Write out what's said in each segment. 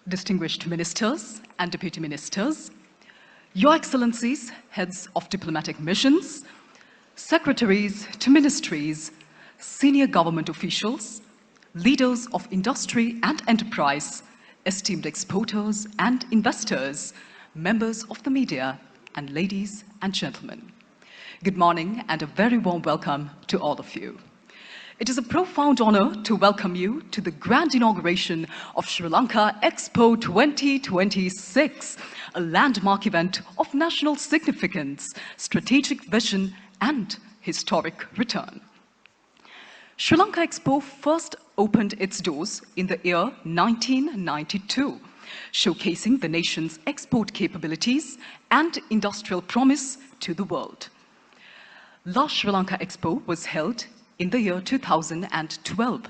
distinguished ministers and deputy ministers, Your Excellencies, heads of diplomatic missions, secretaries to ministries, senior government officials, leaders of industry and enterprise, esteemed exporters and investors, members of the media, and ladies and gentlemen. Good morning and a very warm welcome to all of you. It is a profound honor to welcome you to the grand inauguration of Sri Lanka Expo 2026, a landmark event of national significance, strategic vision, and historic return. Sri Lanka Expo first opened its doors in the year 1992, showcasing the nation's export capabilities and industrial promise to the world. Last Sri Lanka Expo was held in the year 2012.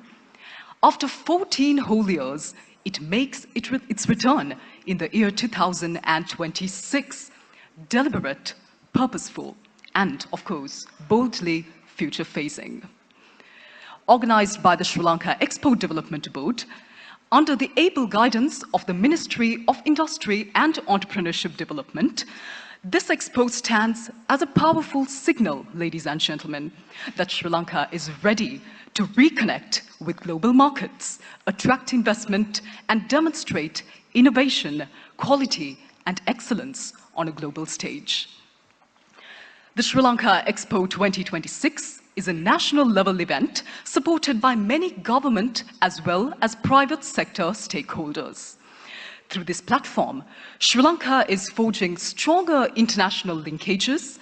After 14 whole years, it makes its return in the year 2026, deliberate, purposeful, and, of course, boldly future-facing. Organized by the Sri Lanka Expo Development Board, under the able guidance of the Ministry of Industry and Entrepreneurship Development, this expo stands as a powerful signal, ladies and gentlemen, that Sri Lanka is ready to reconnect with global markets, attract investment, and demonstrate innovation, quality, and excellence on a global stage. The Sri Lanka Expo 2026 is a national-level event supported by many government as well as private sector stakeholders. Through this platform, Sri Lanka is forging stronger international linkages,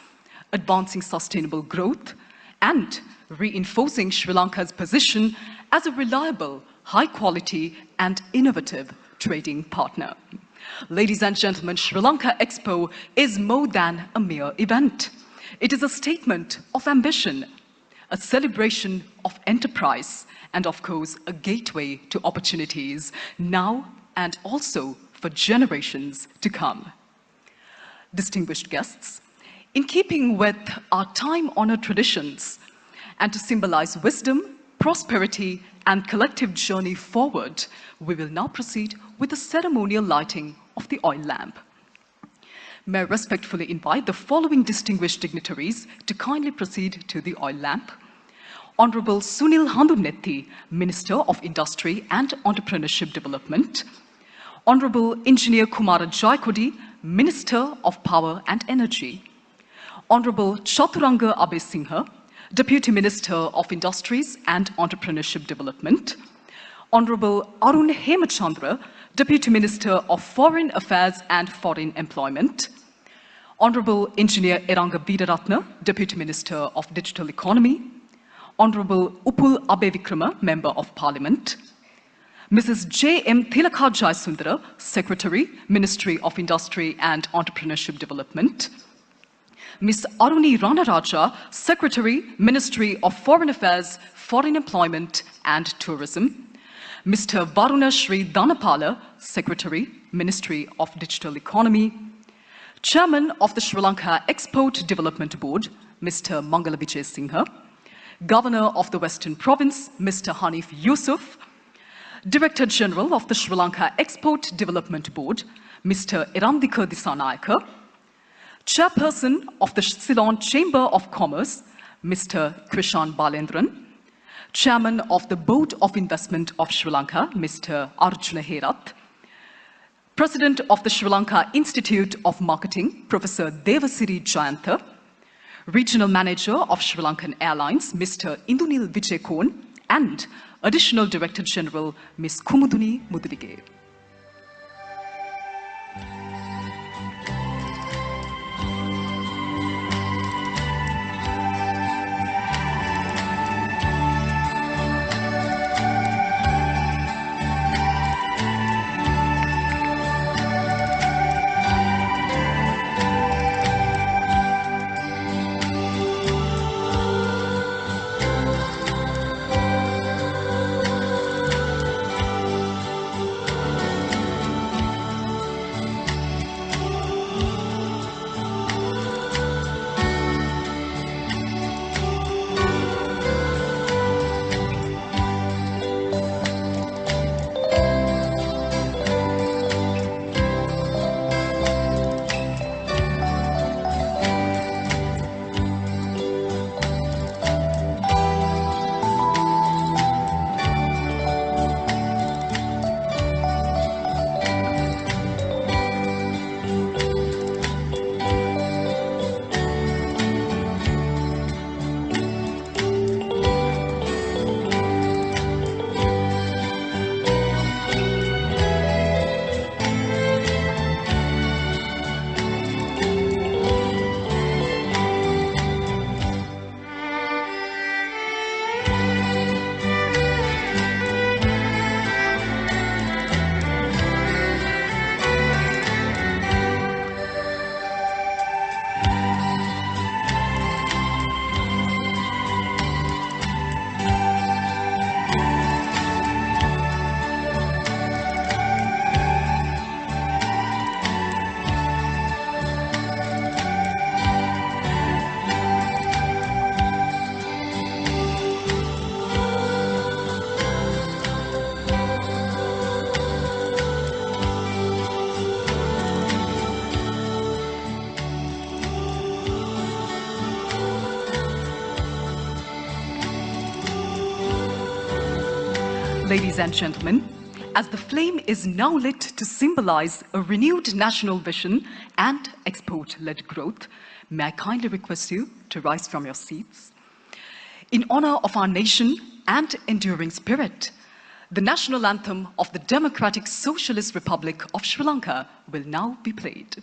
advancing sustainable growth, and reinforcing Sri Lanka's position as a reliable, high-quality, and innovative trading partner. Ladies and gentlemen, Sri Lanka Expo is more than a mere event. It is a statement of ambition, a celebration of enterprise, and of course, a gateway to opportunities now and also for generations to come. Distinguished guests, in keeping with our time-honored traditions and to symbolize wisdom, prosperity, and collective journey forward, we will now proceed with the ceremonial lighting of the oil lamp. May I respectfully invite the following distinguished dignitaries to kindly proceed to the oil lamp. Honorable Sunil Handumnethi, Minister of Industry and Entrepreneurship Development. Honorable Engineer Kumara Jaikodi, Minister of Power and Energy. Honorable Chaturanga Abesinghe, Deputy Minister of Industries and Entrepreneurship Development. Honorable Arun Hemachandra, Deputy Minister of Foreign Affairs and Foreign Employment. Honorable Engineer Eranga Veeraratne, Deputy Minister of Digital Economy. Honorable Upul Abevikrama, Member of Parliament. Mrs. J.M. Tilakha Jayasundara, Secretary, Ministry of Industry and Entrepreneurship Development. Ms. Aruni Ranaraja, Secretary, Ministry of Foreign Affairs, Foreign Employment and Tourism. Mr. Varuna Sri Dhanapala, Secretary, Ministry of Digital Economy. Chairman of the Sri Lanka Export Development Board, Mr. Mangala Vijay Singha. Governor of the Western Province, Mr. Hanif Yusuf. Director General of the Sri Lanka Export Development Board, Mr. Erandika Disanayaka. Chairperson of the Ceylon Chamber of Commerce, Mr. Krishan Balendran. Chairman of the Board of Investment of Sri Lanka, Mr. Arjuna Herath. President of the Sri Lanka Institute of Marketing, Professor Devasiri Jayantha. Regional Manager of Sri Lankan Airlines, Mr. Indunil Vijaykorn, and Additional Director General, Ms. Kumuduni Mudulige. Ladies and gentlemen, as the flame is now lit to symbolize a renewed national vision and export-led growth, may I kindly request you to rise from your seats. In honor of our nation and enduring spirit, the national anthem of the Democratic Socialist Republic of Sri Lanka will now be played.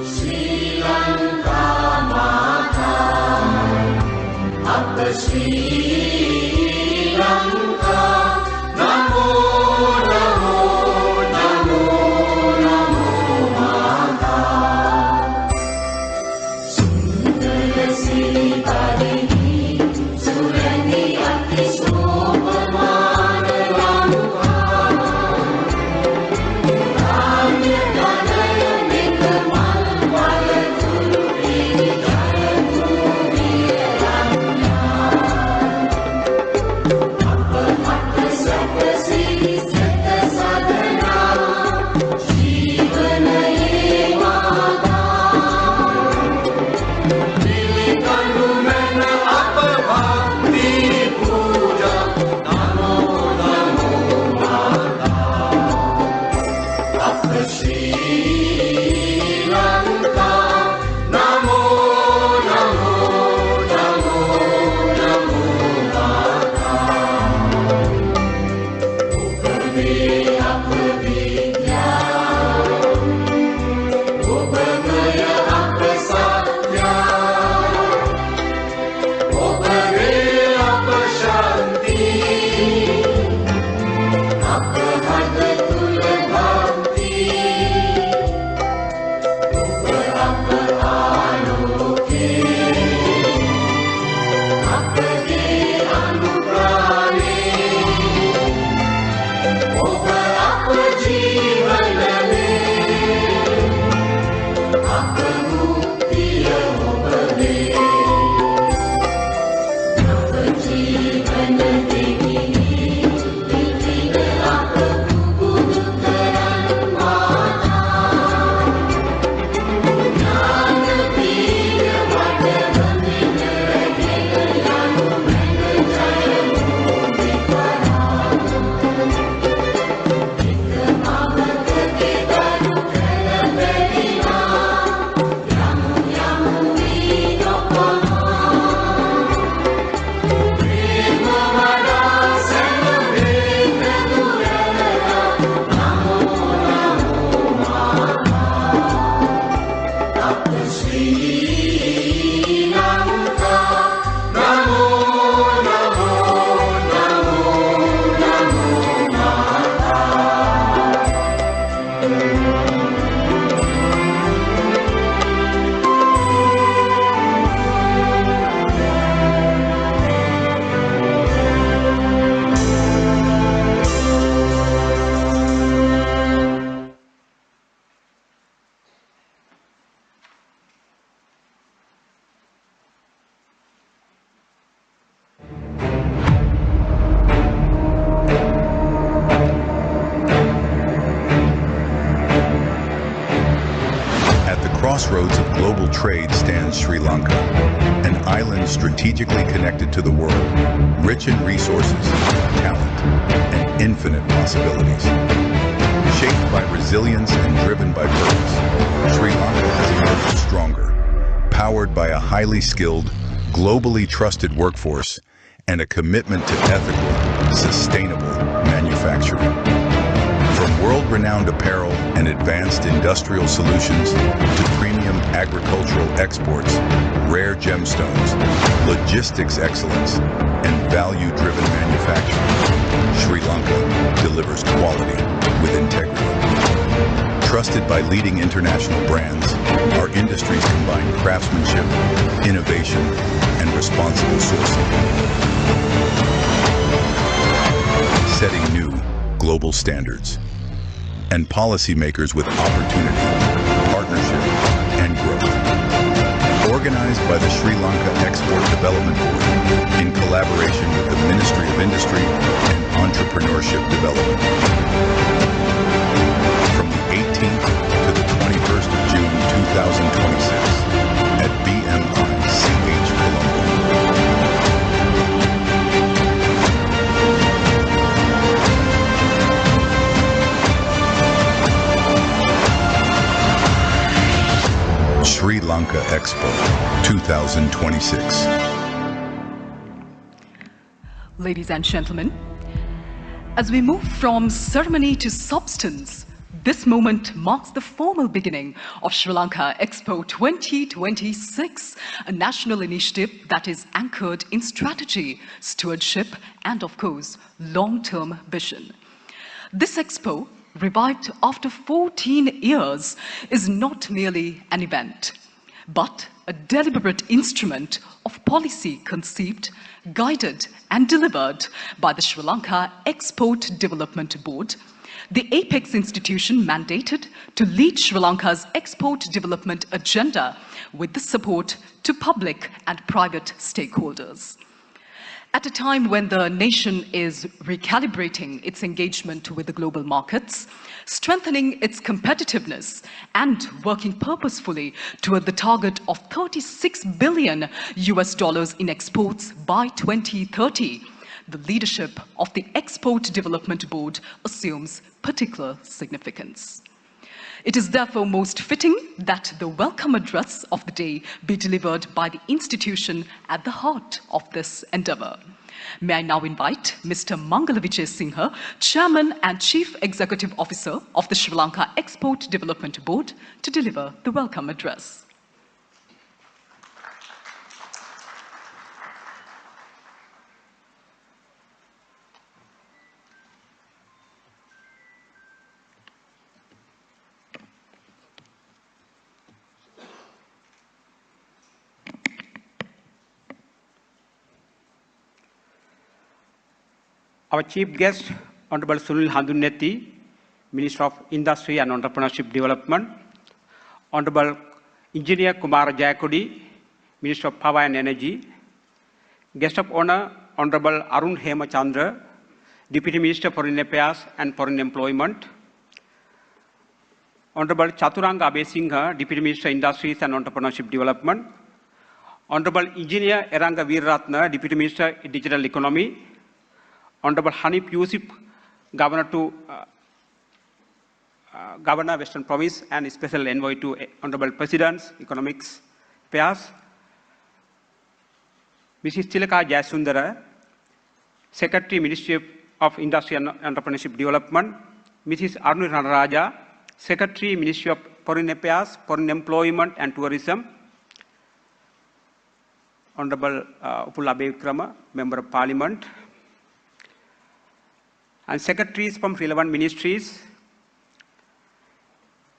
Sri Lanka Mata, Appa Sri Lanka, Namo Namo Namo Namo Mata. Sundara Sri Tarini, Surani Ati Sopamana Lanka. Ranya Ganaya Nikamal Valaduru Jaya Bhumi Ranya. Appa Matta Sappa Sri Setta Sadhana, Jivana Mata. Nilikandu Mena Appa Bhakti Puja, Namo Namo Mata. Appa Sri Lanka, Namo Namo Namo Namo Mata. Upame Appa Vidya, Upamaya Appa Satya, Upame Appa Shanti, Appa Hadha Kula Bhakti, Uppa Appa Aloke, Appa Ge Anuprane, Uppa Appa Jivanale, Appa Muktiya Upale, Appa Jivana Devini, Vitina Appa Kubudukaran Mata. Jnana Pira Vadavamina Regayanu Mena Jaya Bhumi Parana. Ikkamavaka Kedaru Kalavelina, Yamu Yamu Vinopama. Prema Vada Sanaveta Durara, Namo Namo Mata. Appa Sri Lanka, Namo Namo Namo Namo Mata. At the crossroads of global trade stands Sri Lanka, an island strategically connected to the world, rich in resources, talent, and infinite possibilities. Shaped by resilience and driven by purpose, Sri Lanka has emerged stronger, powered by a highly skilled, globally trusted workforce and a commitment to ethical, sustainable manufacturing. From world-renowned apparel and advanced industrial solutions to premium agricultural exports, rare gemstones, logistics excellence, and value-driven manufacturing, Sri Lanka delivers quality with integrity. Trusted by leading international brands, our industries combine craftsmanship, innovation, and responsible sourcing, setting new global standards. And policymakers with opportunity, partnership, and growth. Organized organized by the Sri Lanka Export Development Board in collaboration with the Ministry of Industry and Entrepreneurship Development. From the 18th to the 21st of June 2026 at BMI-CH Colombo. Sri Lanka Expo 2026. Ladies and gentlemen, as we move from ceremony to substance, this moment marks the formal beginning of Sri Lanka Expo 2026, a national initiative that is anchored in strategy, stewardship, and of course, long-term vision. This expo, revived after 14 years, is not merely an event, but a deliberate instrument of policy conceived, guided, and delivered by the Sri Lanka Export Development Board, the apex institution mandated to lead Sri Lanka's export development agenda with the support to public and private stakeholders. At a time when the nation is recalibrating its engagement with the global markets, strengthening its competitiveness, and working purposefully toward the target of $36 billion in exports by 2030, the leadership of the Export Development Board assumes particular significance. It is therefore most fitting that the welcome address of the day be delivered by the institution at the heart of this endeavor. May I now invite Mr. Mangala Vijay Singha, Chairman and Chief Executive Officer of the Sri Lanka Export Development Board, to deliver the welcome address. Our chief guest, Honorable Sunil Handunnetti, Minister of Industry and Entrepreneurship Development, Honorable Engineer Kumara Jayakodi, Minister of Power and Energy, Guest of Honor, Honorable Arun Hemachandra, Deputy Minister for Foreign Affairs and Foreign Employment, Honorable Chaturanga Abesingha, Deputy Minister Industries and Entrepreneurship Development, Honorable Engineer Eranga Veeraratna, Deputy Minister Digital Economy, Honorable Hanif Yusuf, Governor Western Province and Special Envoy to Honorable President's Economics Affairs, Mrs. Tilaka Jayasundara, Secretary Ministry of Industry and Entrepreneurship Development, Mrs. Arun Ranaraja, Secretary Ministry of Foreign Affairs, Foreign Employment and Tourism, Honorable Upula Bevikrama, Member of Parliament, and secretaries from relevant ministries,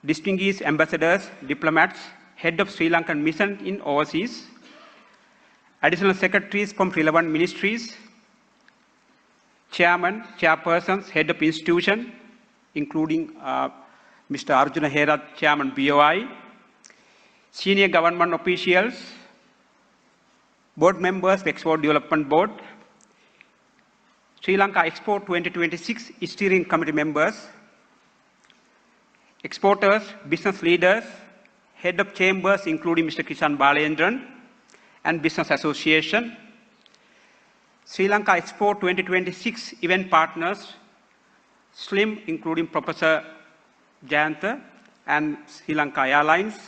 distinguished ambassadors, diplomats, head of Sri Lankan mission in overseas, additional secretaries from relevant ministries, chairman, chairpersons, head of institution, including Mr. Arjuna Herath, chairman BOI, senior government officials, board members of Export Development Board, Sri Lanka Expo 2026 steering committee members, exporters, business leaders, head of chambers including Mr. Kishan Balayendran and business association, Sri Lanka Expo 2026 event partners, SLIM including Professor Jayantha and Sri Lanka Airlines,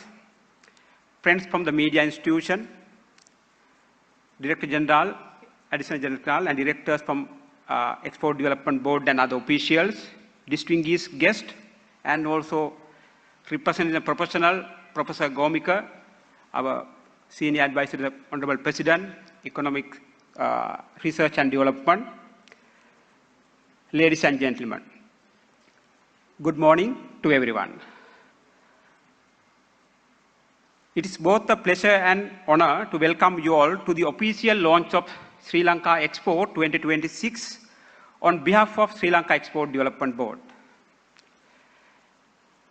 friends from the media institution, Director General, Additional General and directors from Export Development Board and other officials, distinguished guests, and also representing the professional, Professor Gomika, our Senior Advisor to the Honorable President, Economic Research and Development. Ladies and gentlemen, good morning to everyone. It is both a pleasure and honor to welcome you all to the official launch of Sri Lanka Expo 2026 on behalf of Sri Lanka Export Development Board.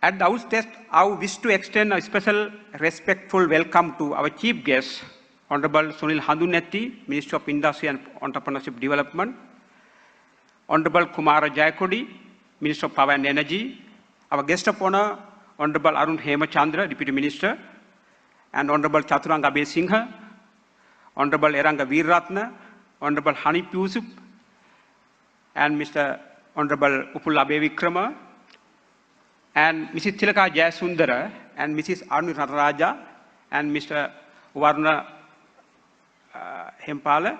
At the outset, I wish to extend a special respectful welcome to our chief guest, Honorable Sunil Handunetti, Minister of Industry and Entrepreneurship Development, Honorable Kumara Jayakodi, Minister of Power and Energy, our guest of honor, Honorable Arun Hemachandra, Deputy Minister, and Honorable Chaturanga Abesinghe, Honorable Eranga Veeratna, Honorable Hanif Yusuf, and Mr. Honorable Upulla Abevikrama, and Mrs. Tilaka Jayasundara, and Mrs. Anu Nataraja, and Mr. Varuna Hempala.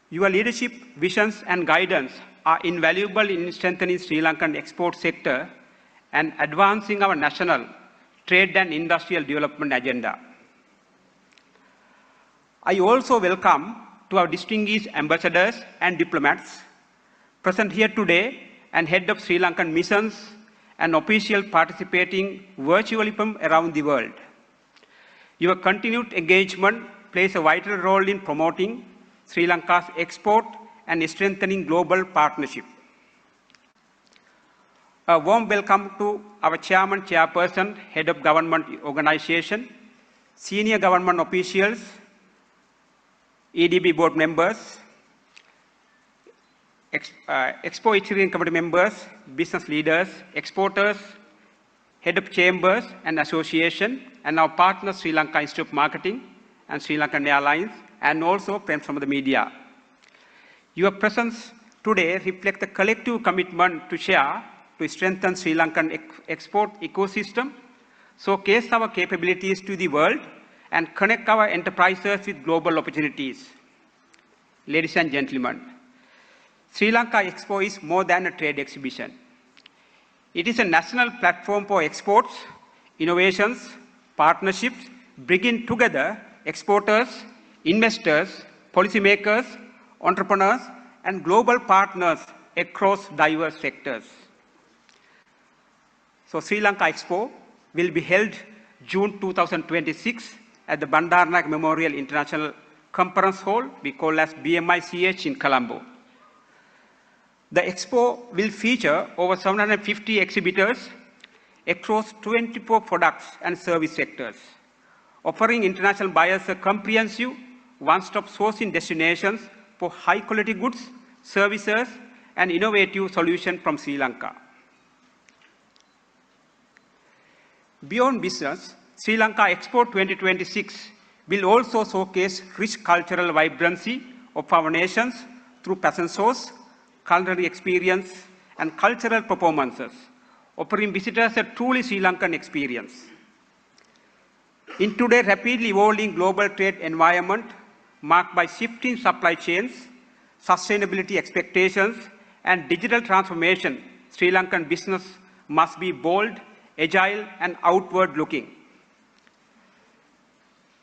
Your leadership, visions, and guidance are invaluable in strengthening Sri Lankan export sector and advancing our national trade and industrial development agenda. I also welcome to our distinguished ambassadors and diplomats present here today and head of Sri Lankan missions and officials participating virtually from around the world. Your continued engagement plays a vital role in promoting Sri Lanka's export and strengthening global partnership. A warm welcome to our chairman, chairperson, head of government organization, senior government officials, EDB board members, Expo Steering Committee members, business leaders, exporters, head of chambers and association, and our partners Sri Lanka Institute of Marketing and Sri Lankan Airlines, and also friends from the media. Your presence today reflects the collective commitment to share, to strengthen Sri Lankan export ecosystem, showcase our capabilities to the world, and connect our enterprises with global opportunities. Ladies and gentlemen, Sri Lanka Expo is more than a trade exhibition. It is a national platform for exports, innovations, partnerships, bringing together exporters, investors, policymakers, entrepreneurs, and global partners across diverse sectors. So Sri Lanka Expo will be held June 2026 at the Bandaranaike Memorial International Conference Hall, we call as BMICH in Colombo. The Expo will feature over 750 exhibitors across 24 products and service sectors, offering international buyers a comprehensive one-stop sourcing destinations for high-quality goods, services, and innovative solutions from Sri Lanka. Beyond business, Sri Lanka Expo 2026 will also showcase rich cultural vibrancy of our nations through fashion shows, culinary experience, and cultural performances, offering visitors a truly Sri Lankan experience. In today's rapidly evolving global trade environment, marked by shifting supply chains, sustainability expectations, and digital transformation, Sri Lankan business must be bold, agile, and outward-looking.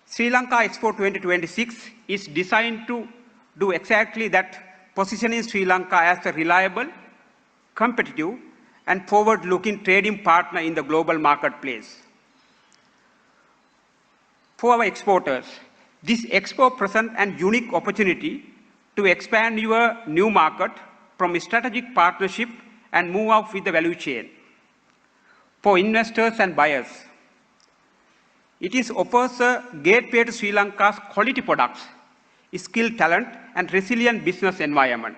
Sri Lanka Expo 2026 is designed to do exactly that, positioning Sri Lanka as a reliable, competitive, and forward-looking trading partner in the global marketplace. For our exporters, this Expo presents a unique opportunity to expand your new market from a strategic partnership and move up with the value chain. For investors and buyers, it offers a gateway to Sri Lanka's quality products, skilled talent, and resilient business environment.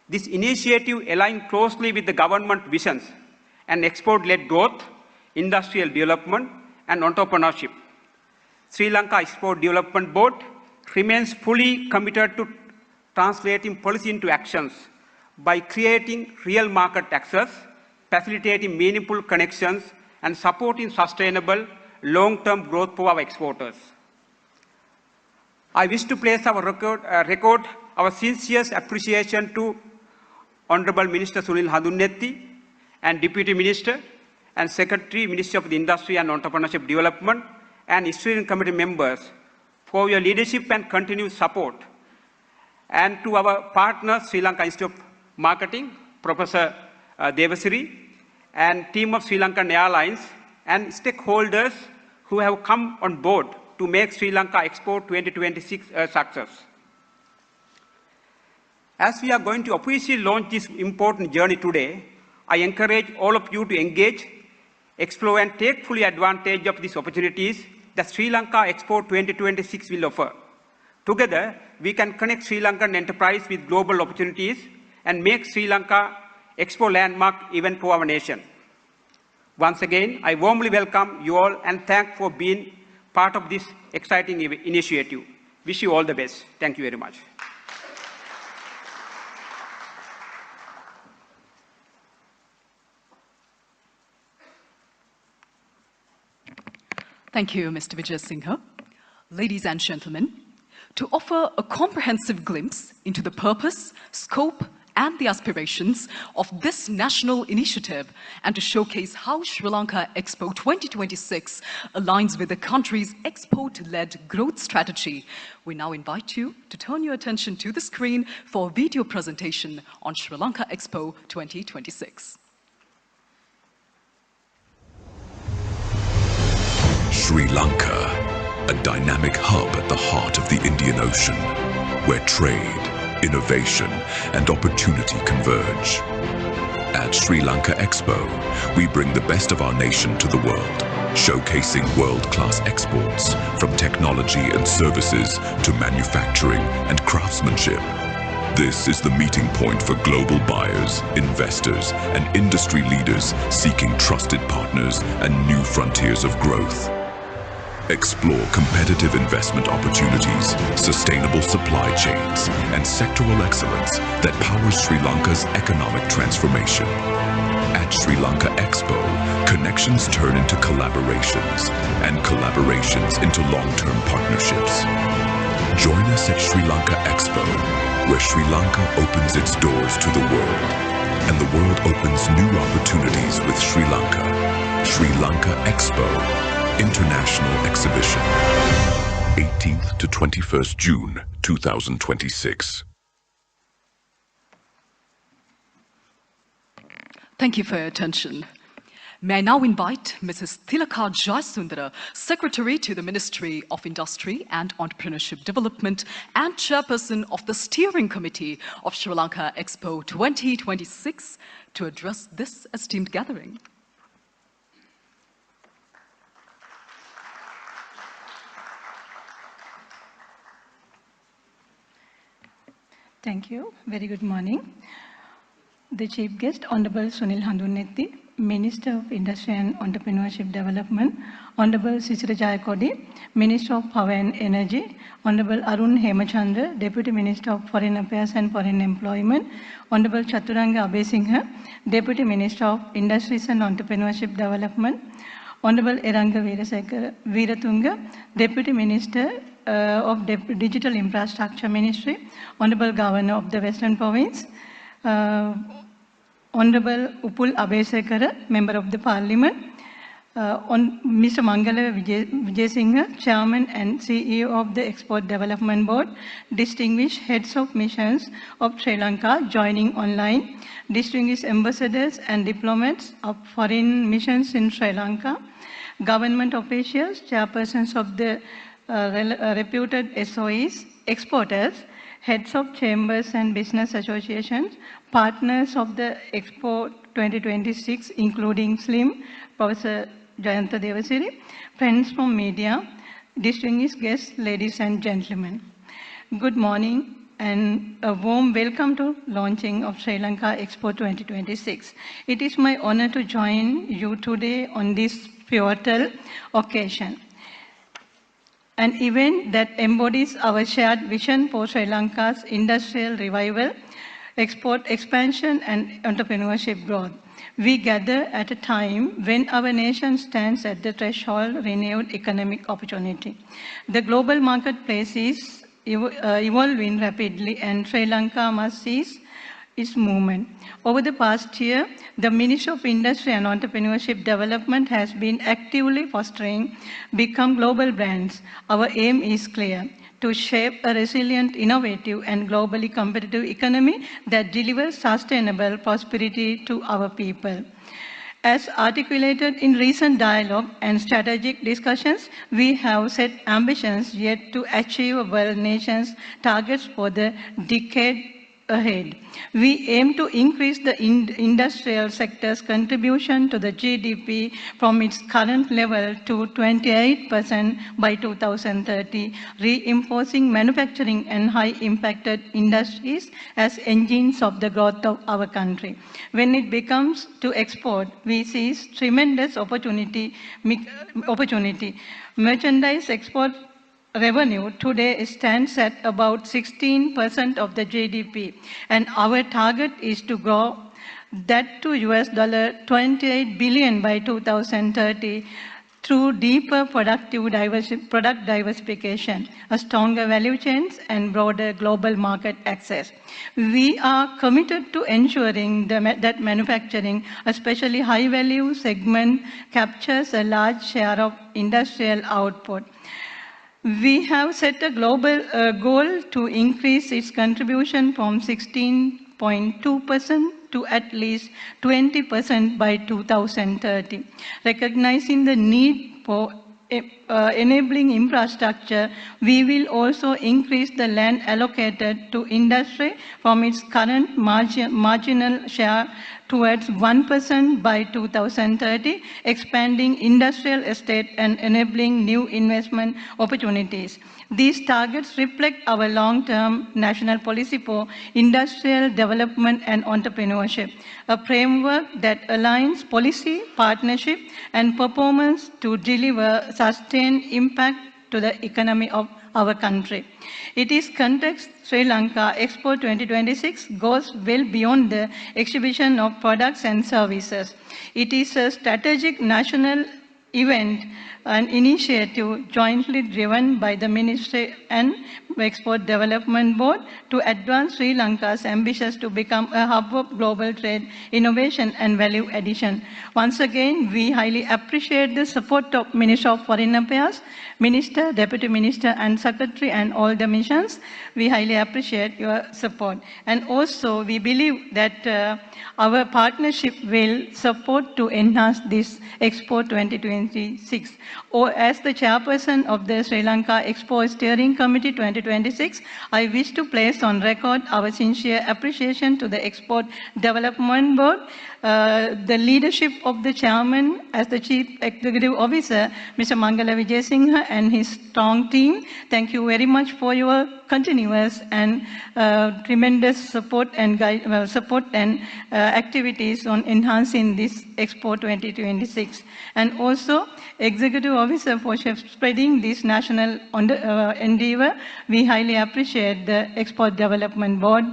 This initiative aligns closely with the government visions and export-led growth, industrial development, and entrepreneurship. Sri Lanka Export Development Board remains fully committed to translating policy into actions by creating real market access, facilitating meaningful connections, and supporting sustainable long-term growth for our exporters. I wish to place our record our sincerest appreciation to Honorable Minister Sunil Handunetti and Deputy Minister and Secretary, Ministry of the Industry and Entrepreneurship Development, and Steering Committee members for your leadership and continued support, and to our partner, Sri Lanka Institute of Marketing, Professor Devasiri, and team of Sri Lankan Airlines, and stakeholders who have come on board to make Sri Lanka Expo 2026 a success. As we are going to officially launch this important journey today, I encourage all of you to engage, explore and take fully advantage of these opportunities that Sri Lanka Expo 2026 will offer. Together, we can connect Sri Lankan enterprise with global opportunities and make Sri Lanka Expo landmark event for our nation. Once again, I warmly welcome you all and thank for being part of this exciting initiative. Wish you all the best. Thank you very much. Thank you, Mr. Vijay Singha. Ladies and gentlemen, to offer a comprehensive glimpse into the purpose, scope, and the aspirations of this national initiative, and to showcase how Sri Lanka Expo 2026 aligns with the country's export-led growth strategy, we now invite you to turn your attention to the screen for a video presentation on Sri Lanka Expo 2026. Sri Lanka, a dynamic hub at the heart of the Indian Ocean, where trade, innovation, and opportunity converge. At Sri Lanka Expo, we bring the best of our nation to the world, showcasing world-class exports from technology and services to manufacturing and craftsmanship. This is the meeting point for global buyers, investors, and industry leaders seeking trusted partners and new frontiers of growth. Explore competitive investment opportunities, sustainable supply chains, and sectoral excellence that powers Sri Lanka's economic transformation. At Sri Lanka Expo, connections turn into collaborations, and collaborations into long-term partnerships. Join us at Sri Lanka Expo, where Sri Lanka opens its doors to the world, and the world opens new opportunities with Sri Lanka. Sri Lanka Expo International Exhibition, 18th to 21st June 2026. Thank you for your attention. May I now invite Mrs. Tilaka Jayasundara, Secretary to the Ministry of Industry and Entrepreneurship Development and Chairperson of the Steering Committee of Sri Lanka Expo 2026, to address this esteemed gathering. Thank you. Very good morning. The Chief Guest, Honorable Sunil Handunetti, Minister of Industry and Entrepreneurship Development, Honorable Sisira Jayakodi, Minister of Power and Energy, Honorable Arun Hemachandra, Deputy Minister of Foreign Affairs and Foreign Employment, Honorable Chaturanga Abesinghe, Deputy Minister of Industries and Entrepreneurship Development, Honorable Eranga Veeratunga, Deputy Minister of Digital Infrastructure Ministry, Honorable Governor of the Western Province, Honorable Upul Abesekara, Member of the Parliament, Mr. Mangala Vijay Singha, Chairman and CEO of the Export Development Board, distinguished heads of missions of Sri Lanka joining online, distinguished ambassadors and diplomats of foreign missions in Sri Lanka, government officials, chairpersons of the reputed SOEs, exporters, heads of chambers and business associations, partners of the Expo 2026, including SLIM, Professor Jayanta Devasiri, friends from media, distinguished guests, ladies and gentlemen. Good morning and a warm welcome to launching of Sri Lanka Expo 2026. It is my honor to join you today on this pivotal occasion. An event that embodies our shared vision for Sri Lanka's industrial revival, export expansion and entrepreneurship growth. We gather at a time when our nation stands at the threshold of renewed economic opportunity. The global marketplace is evolving rapidly and Sri Lanka must seize its movement. Over the past year, the Ministry of Industry and Entrepreneurship Development has been actively fostering become global brands. Our aim is clear: to shape a resilient, innovative, and globally competitive economy that delivers sustainable prosperity to our people. As articulated in recent dialogue and strategic discussions, we have set ambitions yet to achieve our nation's targets for the decade ahead. We aim to increase the industrial sector's contribution to the GDP from its current level to 28% by 2030, reinforcing manufacturing and high-impacted industries as engines of the growth of our country. When it becomes to export, we see tremendous opportunity. Merchandise export revenue today stands at about 16% of the GDP, and our target is to grow that to $28 billion by 2030 through deeper product diversification, a stronger value chains, and broader global market access. We are committed to ensuring that manufacturing, especially high-value segment, captures a large share of industrial output. We have set a global goal to increase its contribution from 16.2% to at least 20% by 2030. Recognizing the need for enabling infrastructure, we will also increase the land allocated to industry from its current marginal share towards 1% by 2030, expanding industrial estate and enabling new investment opportunities. These targets reflect our long-term national policy for industrial development and entrepreneurship, a framework that aligns policy, partnership, and performance to deliver sustained impact to the economy of our country. It is context Sri Lanka Expo 2026 goes well beyond the exhibition of products and services. It is a strategic national event, an initiative jointly driven by the Ministry and Export Development Board to advance Sri Lanka's ambitions to become a hub of global trade, innovation and value addition. Once again, we highly appreciate the support of Minister of Foreign Affairs, Minister, Deputy Minister and Secretary and all the missions. We highly appreciate your support. And also we believe that our partnership will support to enhance this Expo 2026. Or as the chairperson of the Sri Lanka Expo Steering Committee 2026, I wish to place on record our sincere appreciation to the Export Development Board, the leadership of the chairman as the Chief Executive Officer, Mr. Mangala Vijayasinghe, and his strong team. Thank you very much for your continuous and tremendous support and activities on enhancing this Expo 2026. And also, Executive Officer for spreading this national endeavor. We highly appreciate the Export Development Board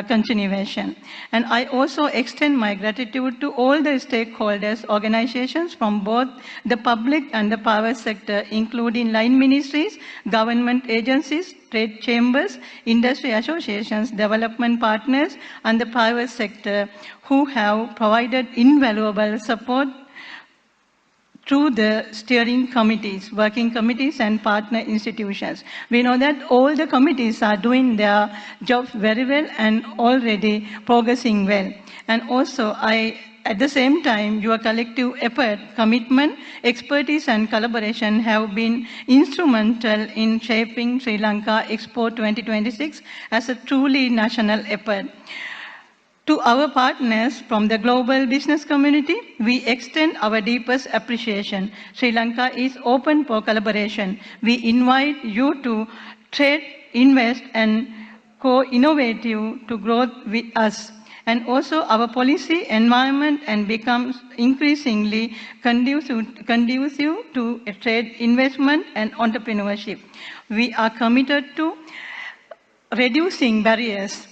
continuation. And I also extend my gratitude to all the stakeholders, organizations from both the public and the private sector, including line ministries, government agencies, trade chambers, industry associations, development partners, and the private sector who have provided invaluable support through the steering committees, working committees and partner institutions. We know that all the committees are doing their jobs very well and already progressing well. And also, at the same time, your collective effort, commitment, expertise and collaboration have been instrumental in shaping Sri Lanka Expo 2026 as a truly national effort. To our partners from the global business community, we extend our deepest appreciation. Sri Lanka is open for collaboration. We invite you to trade, invest, and co-innovate to growth with us. And also our policy environment and becomes increasingly conducive to trade, investment, and entrepreneurship. We are committed to reducing barriers,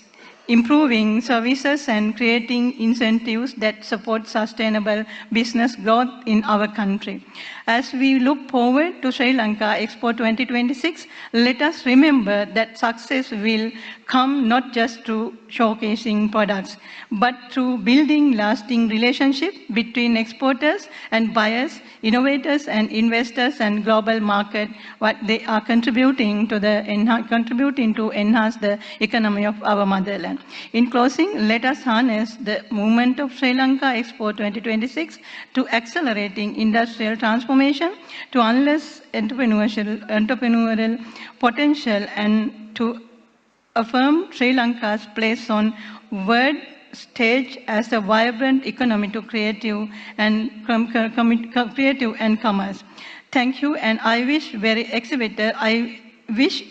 improving services and creating incentives that support sustainable business growth in our country. As we look forward to Sri Lanka Expo 2026, let us remember that success will come not just through showcasing products, but through building lasting relationships between exporters and buyers, innovators and investors and global market, what they are contributing to enhance the economy of our motherland. In closing, let us harness the movement of Sri Lanka Expo 2026 to accelerating industrial transformation, to unleash entrepreneurial potential, and to affirm Sri Lanka's place on world stage as a vibrant economy to creative and commerce. Thank you, and I wish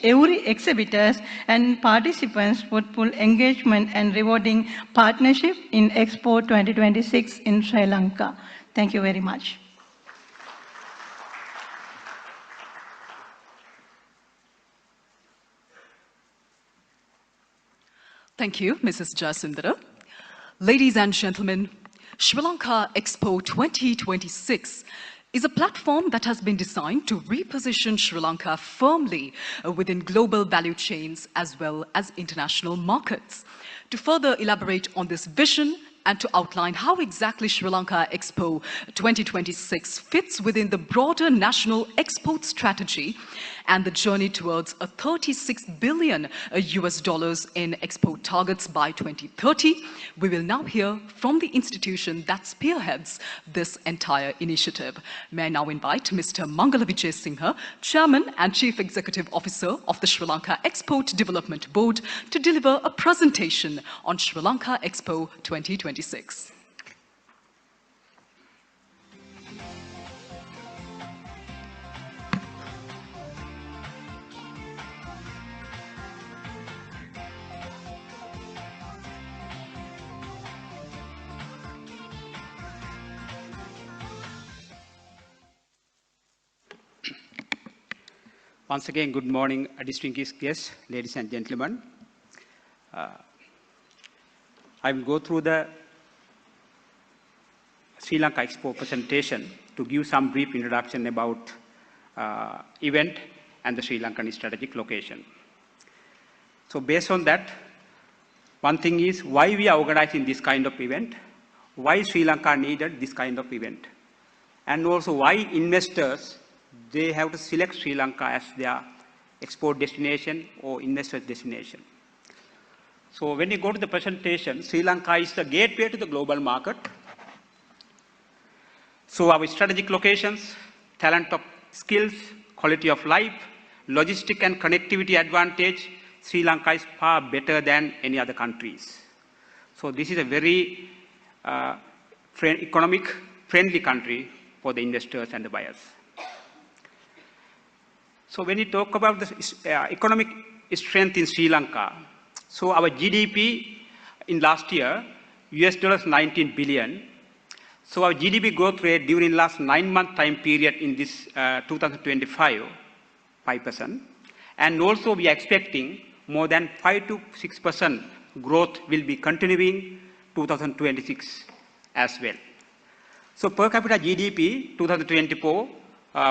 every exhibitors and participants fruitful engagement and rewarding partnership in Expo 2026 in Sri Lanka. Thank you very much. Thank you, Mrs. Jasundara. Ladies and gentlemen, Sri Lanka Expo 2026 is a platform that has been designed to reposition Sri Lanka firmly within global value chains as well as international markets. To further elaborate on this vision and to outline how exactly Sri Lanka Expo 2026 fits within the broader national export strategy and the journey towards a $36 billion in export targets by 2030, we will now hear from the institution that spearheads this entire initiative. May I now invite Mr. Mangala Vijayasinghe, Chairman and Chief Executive Officer of the Sri Lanka Export Development Board, to deliver a presentation on Sri Lanka Expo 2026. Once again, good morning, distinguished guests, ladies and gentlemen. I will go through the Sri Lanka Expo presentation to give some brief introduction about event and the Sri Lankan strategic location. So based on that, one thing is why we are organizing this kind of event, why Sri Lanka needed this kind of event, and also why investors they have to select Sri Lanka as their export destination or investor destination. So when you go to the presentation, Sri Lanka is the gateway to the global market. So our strategic locations, talent of skills, quality of life, logistic and connectivity advantage, Sri Lanka is far better than any other countries. So this is a very economic friendly country for the investors and the buyers. So when you talk about the economic strength in Sri Lanka, so our GDP in last year, US dollars 19 billion. So our GDP growth rate during last 9-month time period in this 2025, 5%. And also we are expecting more than 5 to 6% growth will be continuing 2026 as well. So per capita GDP 2024,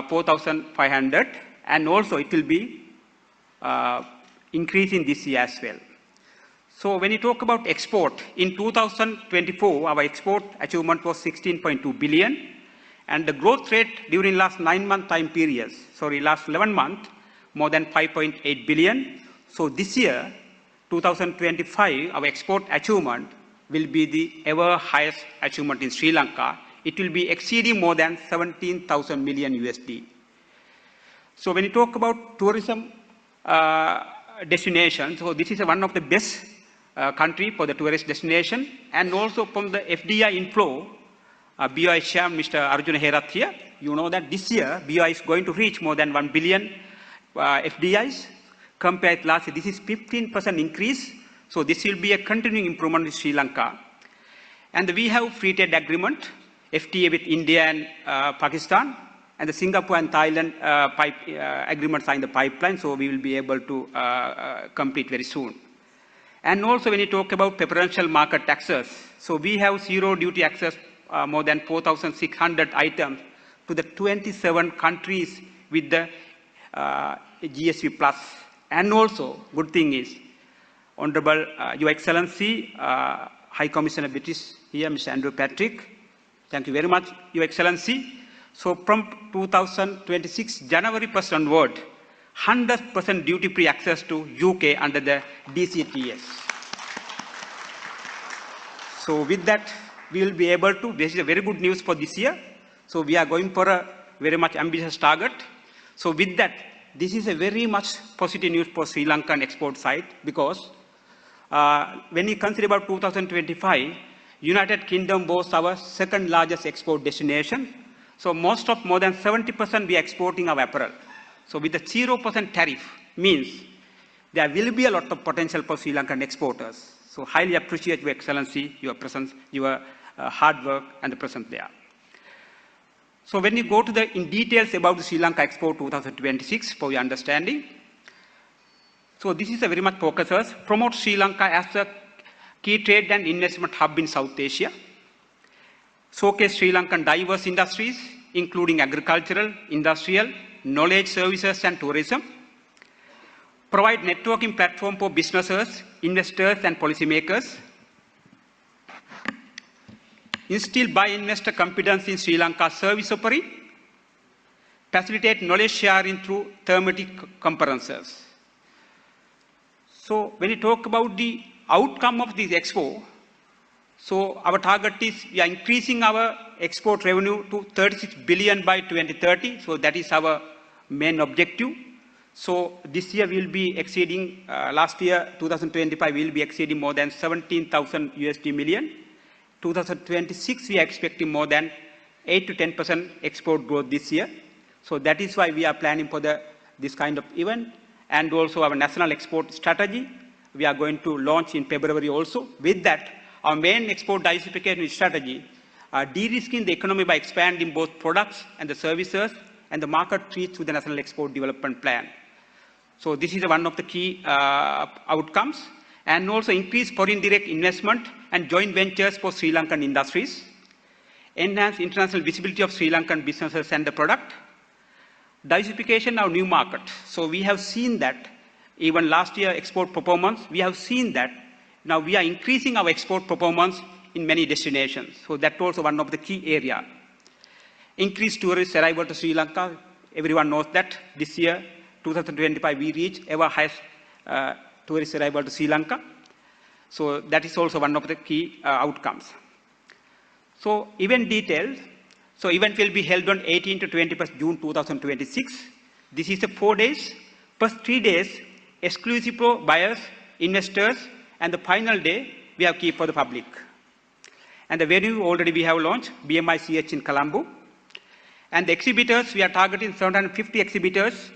4,500. And also it will be increasing this year as well. So when you talk about export, in 2024, our export achievement was 16.2 billion. And the growth rate during last 9-month time periods, last 11 months, more than 5.8 billion. So this year, 2025, our export achievement will be the ever highest achievement in Sri Lanka. It will be exceeding more than 17,000 million USD. So when you talk about tourism destination, so this is one of the best country for the tourist destination. And also from the FDI inflow, BOI Chairman Mr. Arjuna Herath here, you know that this year BOI is going to reach more than 1 billion FDIs compared to last year. This is 15% increase. So this will be a continuing improvement in Sri Lanka. And we have free trade agreement, FTA with India and Pakistan. And the Singapore and Thailand agreements are in the pipeline, so we will be able to complete very soon. And also when you talk about preferential market access, so we have zero duty access more than 4,600 items to the 27 countries with the GSP Plus. And also, good thing is, Honorable Your Excellency, High Commissioner British here, Mr. Andrew Patrick, thank you very much, Your Excellency. So from 2026 January 1st onward, 100% duty-free access to UK under the DCTS. So with that, we will be able to, this is a very good news for this year. So we are going for a very much ambitious target. So with that, this is a very much positive news for Sri Lankan export side because when you consider about 2025, United Kingdom was our second largest export destination. So more than 70% we are exporting our apparel. So with the 0% tariff means there will be a lot of potential for Sri Lankan exporters. So highly appreciate your excellency, your presence, your hard work and the presence there. So when you go to the in details about the Sri Lanka Expo 2026 for your understanding. So this is a very much focuses, promote Sri Lanka as a key trade and investment hub in South Asia. Showcase Sri Lankan diverse industries, including agricultural, industrial, knowledge services and tourism. Provide networking platform for businesses, investors and policymakers. Instill buy investor confidence in Sri Lanka's service offering. Facilitate knowledge sharing through thematic conferences. So when you talk about the outcome of this expo, so our target is we are increasing our export revenue to 36 billion by 2030. So that is our main objective. So this year we will be exceeding, last year 2025 we will be exceeding more than 17,000 USD million. 2026 we are expecting more than 8 to 10% export growth this year. So that is why we are planning for this kind of event. And also our national export strategy, we are going to launch in February also. With that, our main export diversification strategy, de-risking the economy by expanding both products and the services and the market reach through the National Export Development Plan. So this is one of the key outcomes. And also increase foreign direct investment and joint ventures for Sri Lankan industries. Enhance international visibility of Sri Lankan businesses and the product. Diversification of new market. So we have seen that even last year export performance, we have seen that now we are increasing our export performance in many destinations. So that's also one of the key area. Increased tourist arrival to Sri Lanka. Everyone knows that this year, 2025, we reached ever highest tourist arrival to Sri Lanka. So that is also one of the key outcomes. So event details. So event will be held on 18 to 21st June 2026. This is 4 days. First 3 days, exclusive for buyers, investors, and the final day we have keep for the public. And the venue already we have launched, BMICH in Colombo. And the exhibitors, we are targeting 750 exhibitors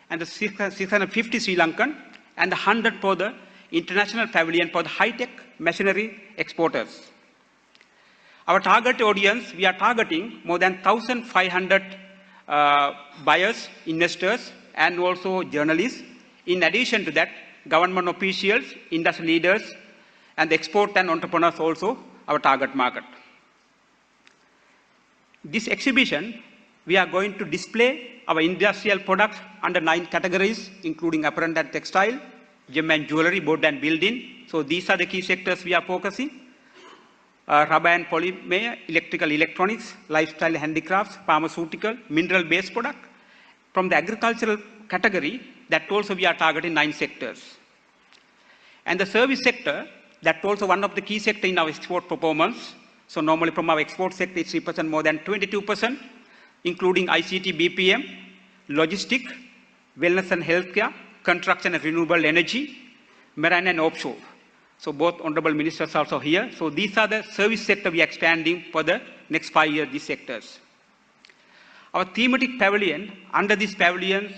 and the 650 Sri Lankan and the 100 for the international pavilion for the high-tech machinery exporters. Our target audience, we are targeting more than 1,500 buyers, investors, and also journalists. In addition to that, government officials, industry leaders, and the export and entrepreneurs also our target market. This exhibition, we are going to display our industrial products under 9 categories, including apparel and textile, gem and jewelry, board and building. So these are the key sectors we are focusing. Rubber and polymer, electrical electronics, lifestyle handicrafts, pharmaceutical, mineral-based product. From the agricultural category, that also we are targeting 9 sectors. And the service sector, that also one of the key sector in our export performance. So normally from our export sector, it represents more than 22%, including ICT, BPM, logistic, wellness and healthcare, construction and renewable energy, marine and offshore. So both honorable ministers are also here. So these are the service sector we are expanding for the next 5 years, these sectors. Our thematic pavilion, under these pavilions,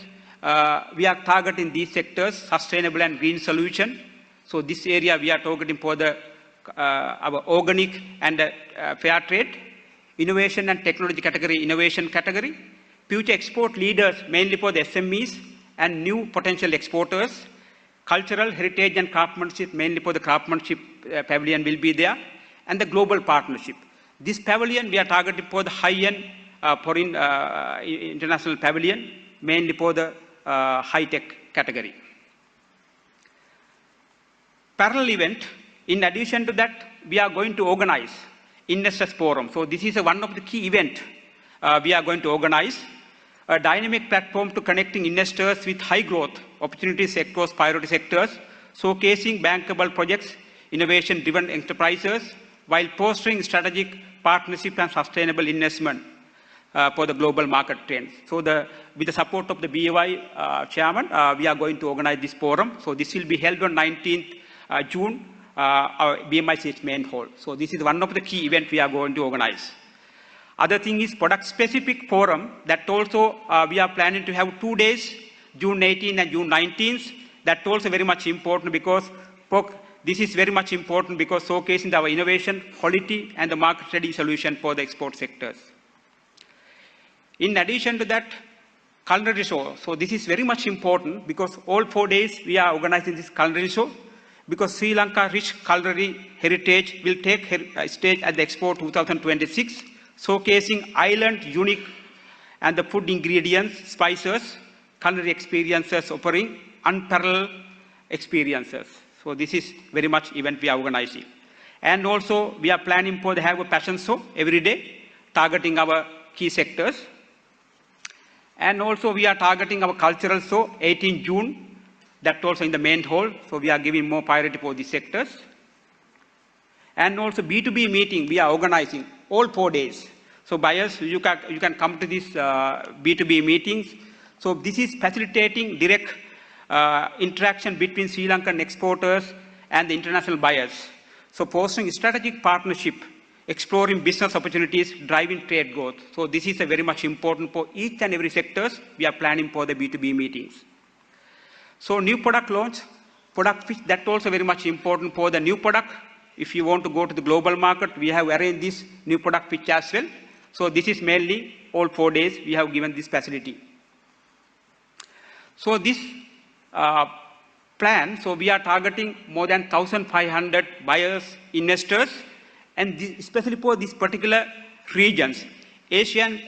we are targeting these sectors, sustainable and green solution. So this area we are targeting for the our organic and fair trade, innovation and technology category, innovation category, future export leaders mainly for the SMEs and new potential exporters, cultural heritage and craftsmanship, mainly for the craftsmanship pavilion will be there, and the global partnership. This pavilion we are targeting for the high-end foreign international pavilion, mainly for the high-tech category. Parallel event, in addition to that, we are going to organize Investors Forum. So this is one of the key events we are going to organize. A dynamic platform to connecting investors with high growth opportunities across priority sectors, showcasing bankable projects, innovation-driven enterprises, while fostering strategic partnership and sustainable investment. for the global market trends. So with the support of the BOI chairman, we are going to organize this forum. So this will be held on 19th June, our BMIC's main hall. So this is one of the key events we are going to organize. Other thing is product-specific forum that also we are planning to have 2 days, June 18th and June 19th. That's also very much important because this is very much important because showcasing our innovation, quality, and the market-ready solution for the export sectors. In addition to that, culinary show. So this is very much important because all 4 days we are organizing this culinary show because Sri Lanka rich culinary heritage will take stage at the Expo 2026, showcasing island unique and the food ingredients, spices, culinary experiences offering unparalleled experiences. So this is very much event we are organizing. And also we are planning to have a passion show every day, targeting our key sectors. And also we are targeting our cultural show, 18 June, that also in the main hall. So we are giving more priority for these sectors. And also B2B meeting we are organizing all 4 days. So buyers, you can come to these B2B meetings. So this is facilitating direct interaction between Sri Lankan exporters and the international buyers. So fostering strategic partnership, exploring business opportunities, driving trade growth. So this is a very much important for each and every sectors we are planning for the B2B meetings. So new product launch, product pitch, that's also very much important for the new product. If you want to go to the global market, we have arranged this new product pitch as well. So this is mainly all 4 days we have given this facility. So this plan, so we are targeting more than 1,500 buyers, investors, and especially for these particular regions. Asian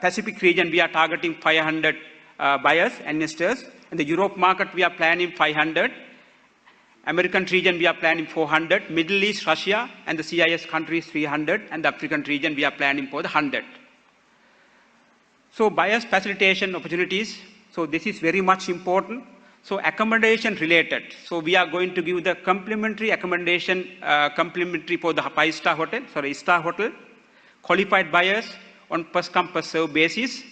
Pacific region, we are targeting 500 buyers and investors. In the Europe market, we are planning 500. American region, we are planning 400. Middle East, Russia, and the CIS countries, 300. And the African region, we are planning for the 100. So buyers facilitation opportunities. So this is very much important. So accommodation related. So we are going to give the complimentary accommodation, complimentary for the 5-star hotel, star hotel, qualified buyers on first come first serve basis.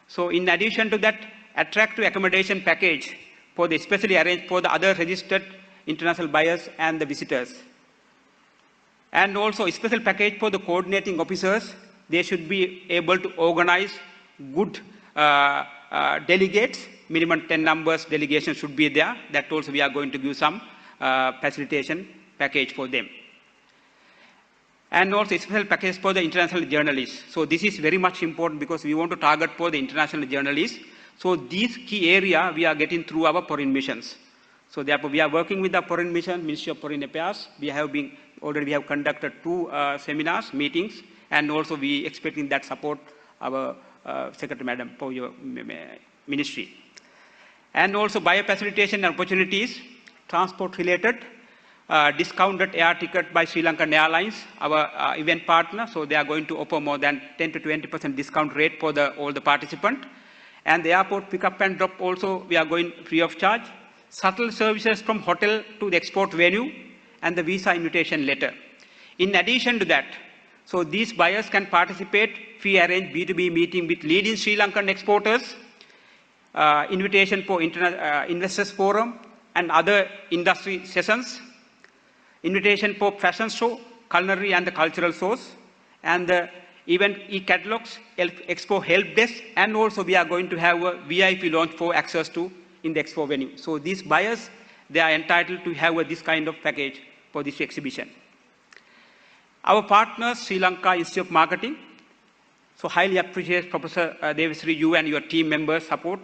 So in addition to that, attractive accommodation package for the especially arranged for the other registered international buyers and the visitors. And also a special package for the coordinating officers. They should be able to organize good delegates. Minimum 10 numbers delegation should be there. That also we are going to give some facilitation package for them. And also a special package for the international journalists. So this is very much important because we want to target for the international journalists. So these key area we are getting through our foreign missions. So therefore we are working with the foreign mission, Ministry of Foreign Affairs. We have conducted 2 seminars, meetings, and also we expecting that support our Secretary Madam for your ministry. And also buyer facilitation opportunities, transport related, discounted air ticket by Sri Lankan Airlines, our event partner. So they are going to offer more than 10 to 20% discount rate for all the participants. And the airport pickup and drop also we are going free of charge. Shuttle services from hotel to the export venue and the visa invitation letter. In addition to that, so these buyers can participate, fee arrange B2B meeting with leading Sri Lankan exporters, invitation for investors forum and other industry sessions, invitation for fashion show, culinary and the cultural shows, and the event e-catalogs, expo help desk, and also we are going to have a VIP launch for access to in the expo venue. So these buyers, they are entitled to have this kind of package for this exhibition. Our partners, Sri Lanka Institute of Marketing, so highly appreciate Professor Devasri, you and your team members' support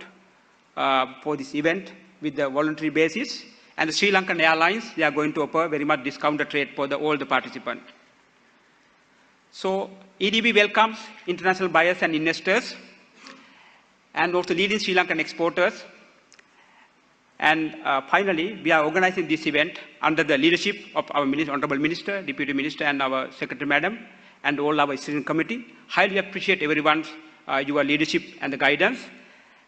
for this event with the voluntary basis. And the Sri Lankan Airlines, they are going to offer very much discounted rate for all the participants. So EDB welcomes international buyers and investors and also leading Sri Lankan exporters. And finally, we are organizing this event under the leadership of our Honorable Minister, Deputy Minister, and our Secretary Madam, and all our steering committee. Highly appreciate everyone's your leadership and the guidance.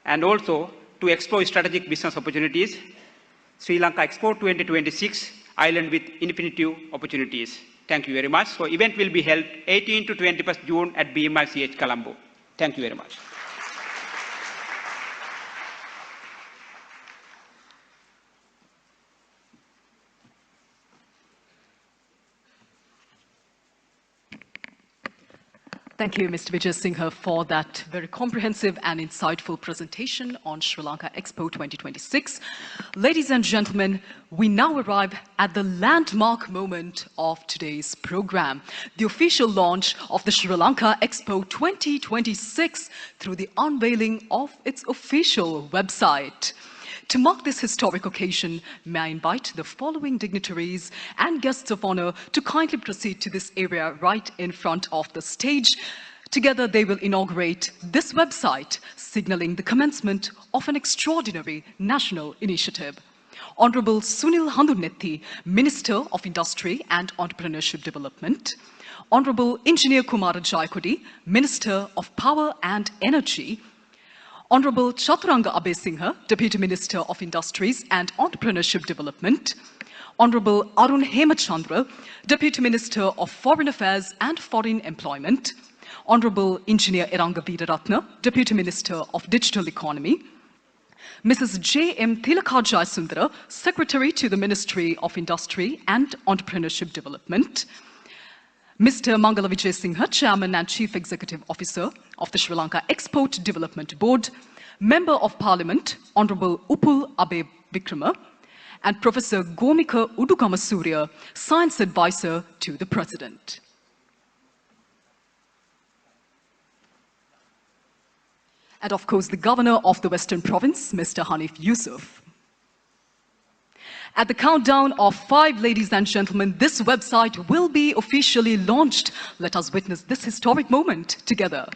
And also to explore strategic business opportunities, Sri Lanka Expo 2026, Island with Infinitive Opportunities. Thank you very much. So event will be held 18 to 21st June at BMICH Colombo. Thank you very much. Thank you, Mr. Vijay Singha, for that very comprehensive and insightful presentation on Sri Lanka Expo 2026. Ladies and gentlemen, we now arrive at the landmark moment of today's program, the official launch of the Sri Lanka Expo 2026 through the unveiling of its official website. To mark this historic occasion, may I invite the following dignitaries and guests of honor to kindly proceed to this area right in front of the stage. Together, they will inaugurate this website, signaling the commencement of an extraordinary national initiative. Honorable Sunil Handunethi, Minister of Industry and Entrepreneurship Development. Honorable Engineer Kumara Jayakodi, Minister of Power and Energy. Honorable Chaturanga Abesingha, Deputy Minister of Industries and Entrepreneurship Development. Honorable Arun Hemachandra, Deputy Minister of Foreign Affairs and Foreign Employment. Honorable Engineer Iranga Veeraratna, Deputy Minister of Digital Economy. Mrs. J.M. Tilaka Jayasundara, Secretary to the Ministry of Industry and Entrepreneurship Development. Mr. Mangala Vijay Singha, Chairman and Chief Executive Officer of the Sri Lanka Export Development Board, Member of Parliament, Honorable Upul Abe Vikrama, and Professor Gomika Udukamasurya, Science Advisor to the President. And of course, the Governor of the Western Province, Mr. Hanif Yusuf. At the countdown of 5, ladies and gentlemen, this website will be officially launched. Let us witness this historic moment together.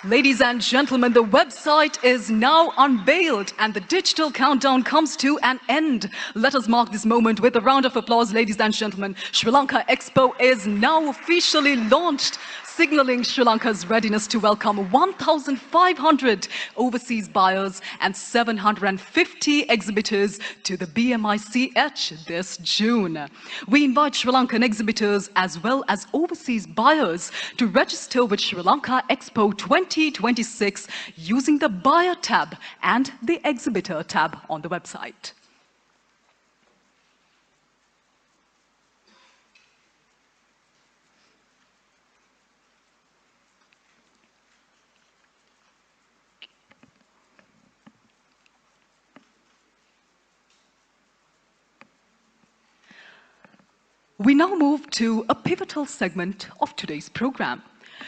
Ladies and gentlemen, the website is now unveiled and the digital countdown comes to an end. Let us mark this moment with a round of applause, ladies and gentlemen. Sri Lanka Expo is now officially launched, signaling Sri Lanka's readiness to welcome 1,500 overseas buyers and 750 exhibitors to the BMICH this June. We invite Sri Lankan exhibitors as well as overseas buyers to register with Sri Lanka Expo 2026 using the Buyer tab and the Exhibitor tab on the website. We now move to a pivotal segment of today's program.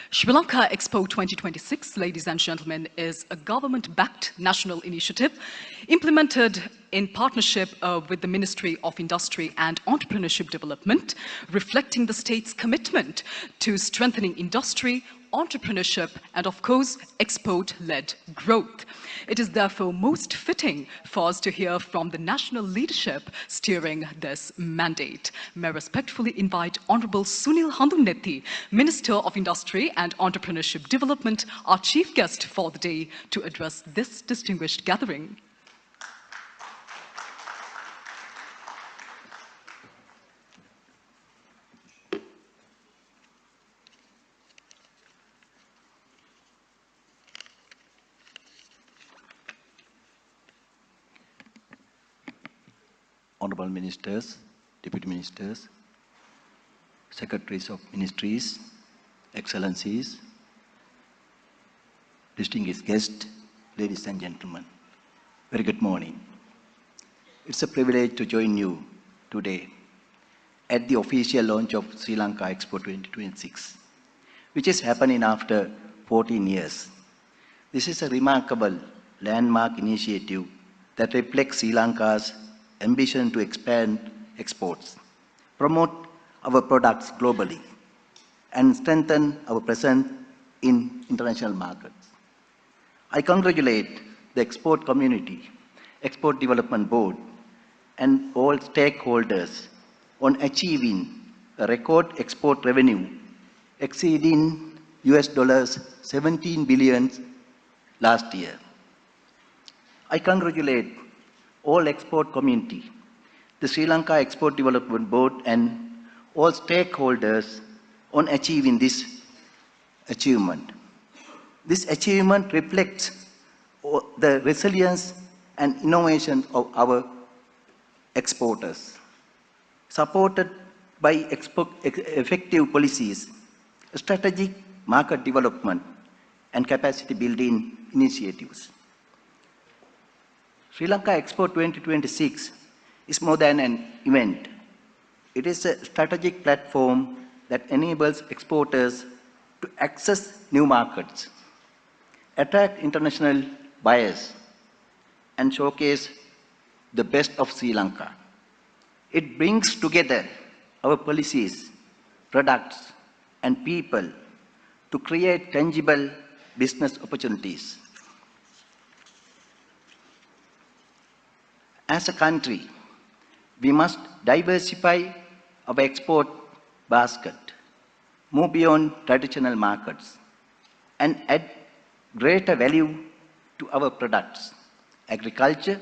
Sri Lanka Expo 2026, ladies and gentlemen, is a government-backed national initiative implemented in partnership with the Ministry of Industry and Entrepreneurship Development, reflecting the state's commitment to strengthening industry, entrepreneurship, and of course, export-led growth. It is therefore most fitting for us to hear from the national leadership steering this mandate. May I respectfully invite Honorable Sunil Handunethi, Minister of Industry and Entrepreneurship Development, our chief guest for the day, to address this distinguished gathering. Honorable Ministers, Deputy Ministers, Secretaries of Ministries, Excellencies, distinguished guests, ladies and gentlemen, very good morning. It's a privilege to join you today at the official launch of Sri Lanka Expo 2026, which is happening after 14 years. This is a remarkable landmark initiative that reflects Sri Lanka's ambition to expand exports, promote our products globally, and strengthen our presence in international markets. I congratulate the export community, Export Development Board, and all stakeholders on achieving a record export revenue exceeding $17 billion last year. I congratulate all export community, the Sri Lanka Export Development Board and all stakeholders on achieving this achievement. This achievement reflects the resilience and innovation of our exporters, supported by effective policies, strategic market development, and capacity building initiatives. Sri Lanka Expo 2026 is more than an event. It is a strategic platform that enables exporters to access new markets, attract international buyers, and showcase the best of Sri Lanka. It brings together our policies, products, and people to create tangible business opportunities. As a country, we must diversify our export basket, move beyond traditional markets, and add greater value to our products, agriculture,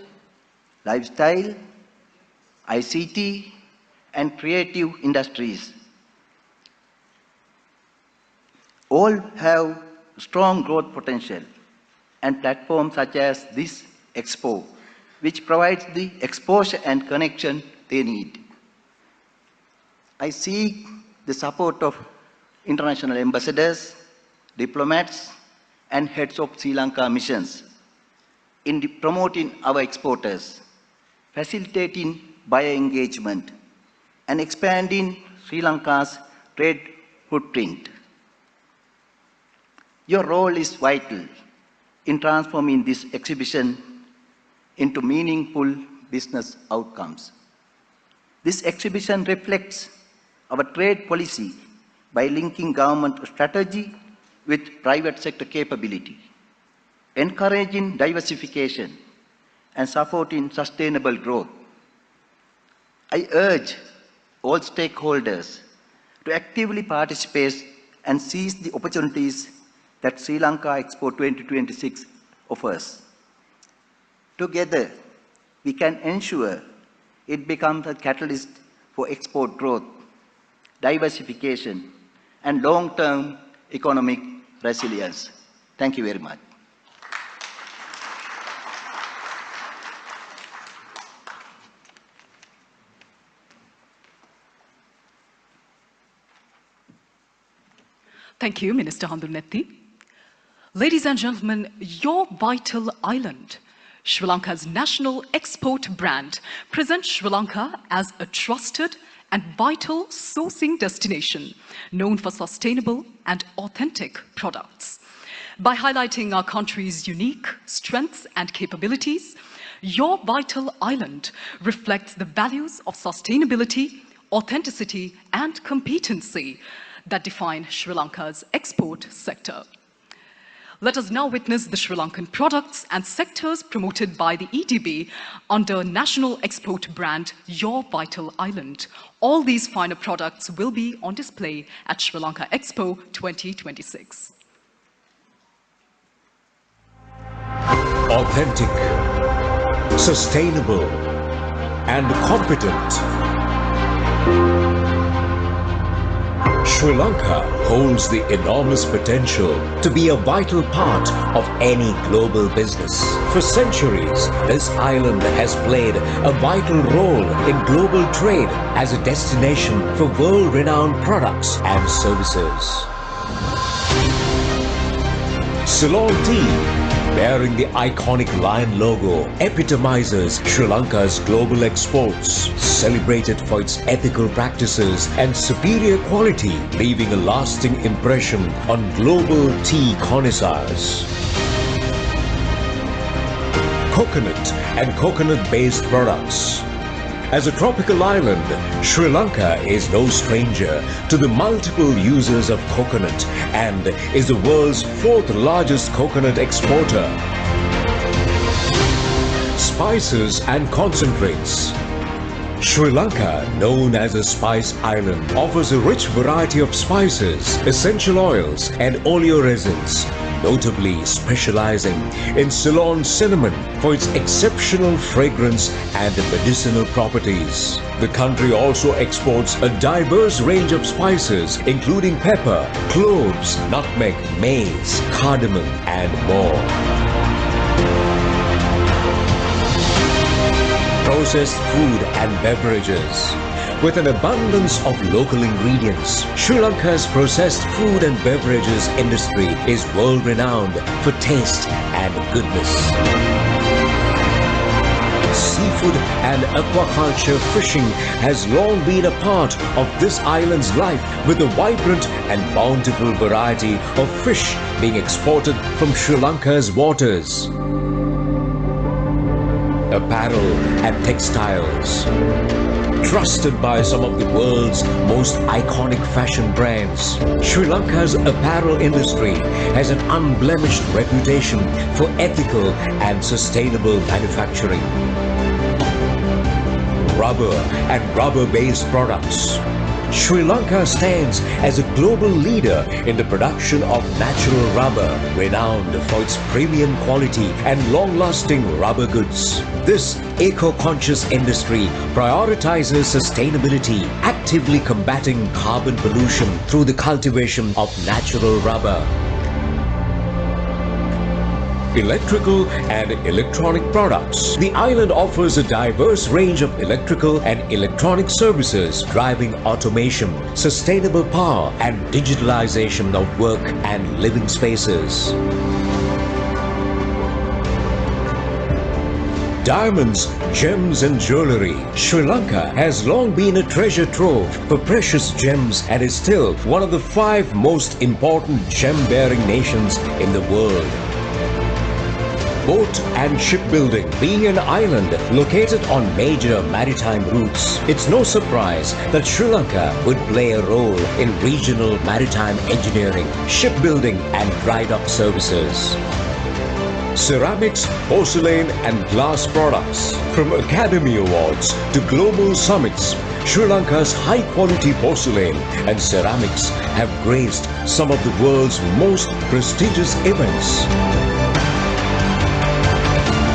lifestyle, ICT, and creative industries. All have strong growth potential, and platforms such as this Expo, which provides the exposure and connection they need. I seek the support of international ambassadors, diplomats, and heads of Sri Lanka missions in promoting our exporters, facilitating buyer engagement, and expanding Sri Lanka's trade footprint. Your role is vital in transforming this exhibition into meaningful business outcomes. This exhibition reflects our trade policy by linking government strategy with private sector capability, encouraging diversification, and supporting sustainable growth. I urge all stakeholders to actively participate and seize the opportunities that Sri Lanka Expo 2026 offers. Together, we can ensure it becomes a catalyst for export growth, diversification, and long-term economic resilience. Thank you very much. Thank you, Minister Handunetti. Ladies and gentlemen, your vital island, Sri Lanka's national export brand, presents Sri Lanka as a trusted and vital sourcing destination known for sustainable and authentic products. By highlighting our country's unique strengths and capabilities, your vital island reflects the values of sustainability, authenticity, and competency that define Sri Lanka's export sector. Let us now witness the Sri Lankan products and sectors promoted by the EDB under national export brand Your Vital Island. All these finer products will be on display at Sri Lanka Expo 2026. Authentic, sustainable, and competent. Sri Lanka holds the enormous potential to be a vital part of any global business. For centuries, this island has played a vital role in global trade as a destination for world-renowned products and services. Ceylon tea, bearing the iconic lion logo, epitomizes Sri Lanka's global exports, celebrated for its ethical practices and superior quality, leaving a lasting impression on global tea connoisseurs. Coconut and coconut-based products. As a tropical island, Sri Lanka is no stranger to the multiple uses of coconut and is the world's fourth largest coconut exporter. Spices and concentrates. Sri Lanka, known as a spice island, offers a rich variety of spices, essential oils and oleoresins, notably specializing in Ceylon cinnamon for its exceptional fragrance and medicinal properties. The country also exports a diverse range of spices including pepper, cloves, nutmeg, maize, cardamom and more. Processed food and beverages. With an abundance of local ingredients, Sri Lanka's processed food and beverages industry is world-renowned for taste and goodness. Seafood and aquaculture fishing has long been a part of this island's life, with a vibrant and bountiful variety of fish being exported from Sri Lanka's waters. Apparel and textiles. Trusted by some of the world's most iconic fashion brands, Sri Lanka's apparel industry has an unblemished reputation for ethical and sustainable manufacturing. Rubber and rubber-based products. Sri Lanka stands as a global leader in the production of natural rubber, renowned for its premium quality and long-lasting rubber goods. This eco-conscious industry prioritizes sustainability, actively combating carbon pollution through the cultivation of natural rubber. Electrical and electronic products. The island offers a diverse range of electrical and electronic services, driving automation, sustainable power and digitalization of work and living spaces. Diamonds, gems and jewellery. Sri Lanka has long been a treasure trove for precious gems and is still one of the 5 most important gem-bearing nations in the world. Boat and shipbuilding. Being an island located on major maritime routes, it's no surprise that Sri Lanka would play a role in regional maritime engineering, shipbuilding and dry dock services. Ceramics, porcelain and glass products. From Academy Awards to global summits, Sri Lanka's high-quality porcelain and ceramics have graced some of the world's most prestigious events.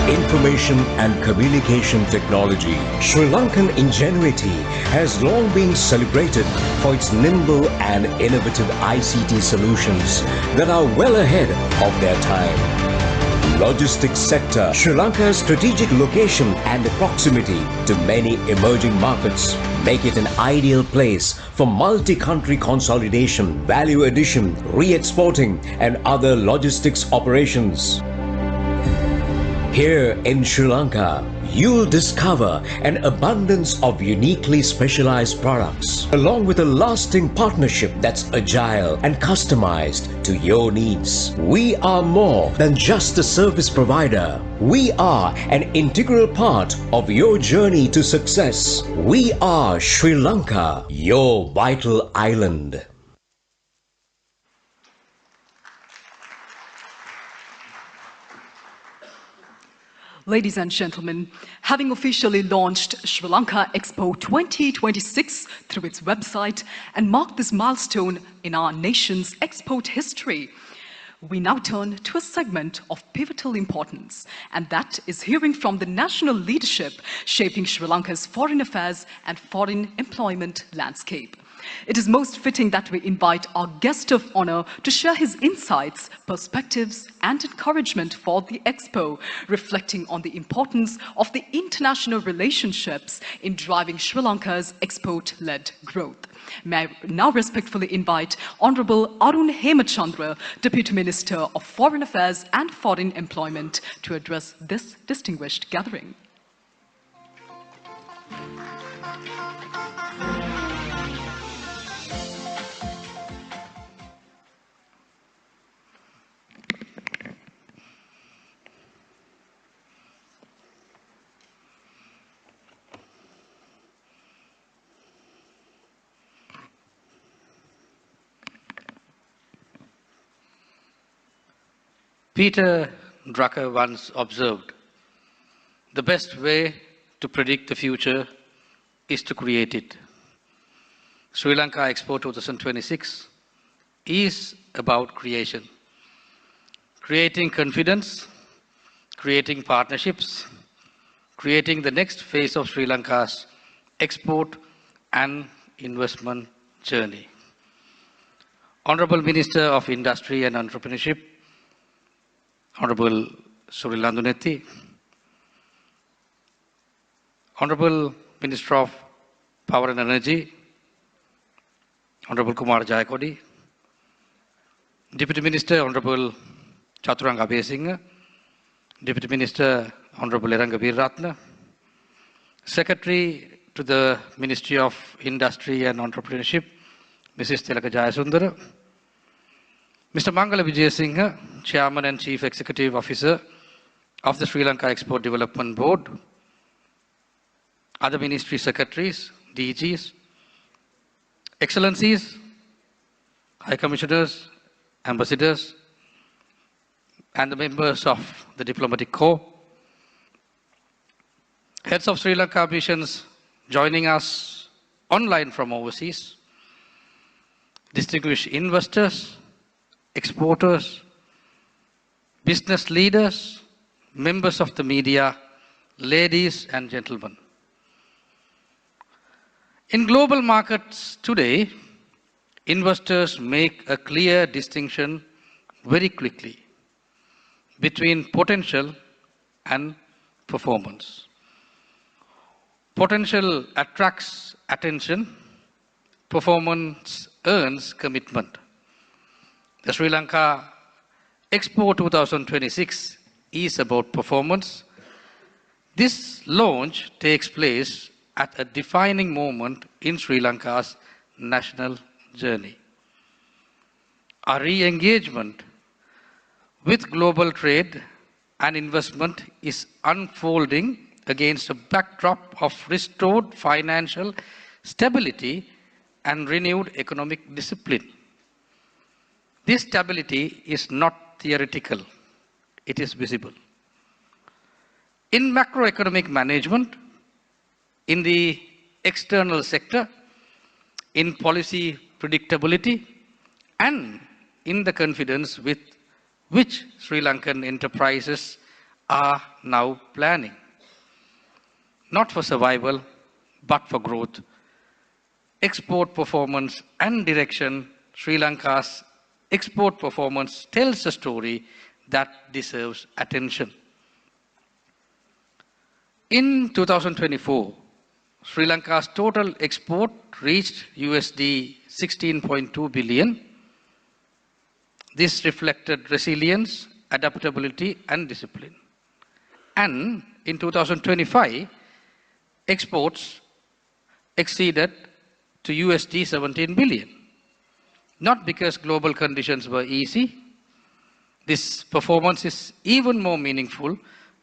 Information and communication technology. Sri Lankan ingenuity has long been celebrated for its nimble and innovative ICT solutions that are well ahead of their time. Logistics sector. Sri Lanka's strategic location and proximity to many emerging markets make it an ideal place for multi-country consolidation, value addition, re-exporting and other logistics operations. Here in Sri Lanka, you'll discover an abundance of uniquely specialized products, along with a lasting partnership that's agile and customized to your needs. We are more than just a service provider. We are an integral part of your journey to success. We are Sri Lanka, your vital island. Ladies and gentlemen, having officially launched Sri Lanka Expo 2026 through its website and marked this milestone in our nation's export history, we now turn to a segment of pivotal importance, and that is hearing from the national leadership shaping Sri Lanka's foreign affairs and foreign employment landscape. It is most fitting that we invite our guest of honor to share his insights, perspectives, and encouragement for the Expo, reflecting on the importance of the international relationships in driving Sri Lanka's export-led growth. May I now respectfully invite Honorable Arun Hemachandra, Deputy Minister of Foreign Affairs and Foreign Employment, to address this distinguished gathering. Peter Drucker once observed, "The best way to predict the future is to create it. Sri Lanka Expo 2026 is about creation. Creating confidence, creating partnerships, creating the next phase of Sri Lanka's export and investment journey. Honorable Minister of Industry and Entrepreneurship, Honorable Suri Landunetti, Honorable Minister of Power and Energy, Honorable Kumar Jayakodi, Deputy Minister Honorable Chaturang Abesinghe, Deputy Minister Honorable Eranga Veeraratne, Secretary to the Ministry of Industry and Entrepreneurship, Mrs. Tilaka Jayasundara, Mr. Mangala Vijayasinghe, Chairman and Chief Executive Officer of the Sri Lanka Expo Development Board, other ministry secretaries, DGs, Excellencies, High Commissioners, Ambassadors, and the members of the Diplomatic Corps, heads of Sri Lanka missions joining us online from overseas, distinguished investors, exporters, business leaders, members of the media, ladies and gentlemen. In global markets today, investors make a clear distinction very quickly between potential and performance. Potential attracts attention, performance earns commitment. The Sri Lanka Expo 2026 is about performance. This launch takes place at a defining moment in Sri Lanka's national journey. Our re-engagement with global trade and investment is unfolding against a backdrop of restored financial stability and renewed economic discipline. This stability is not theoretical, it is visible. In macroeconomic management, in the external sector, in policy predictability, and in the confidence with which Sri Lankan enterprises are now planning. Not for survival, but for growth. Export performance and direction, Sri Lanka's export performance tells a story that deserves attention. In 2024, Sri Lanka's total export reached USD 16.2 billion. This reflected resilience, adaptability, and discipline. And in 2025, exports exceeded to USD 17 billion. Not because global conditions were easy. This performance is even more meaningful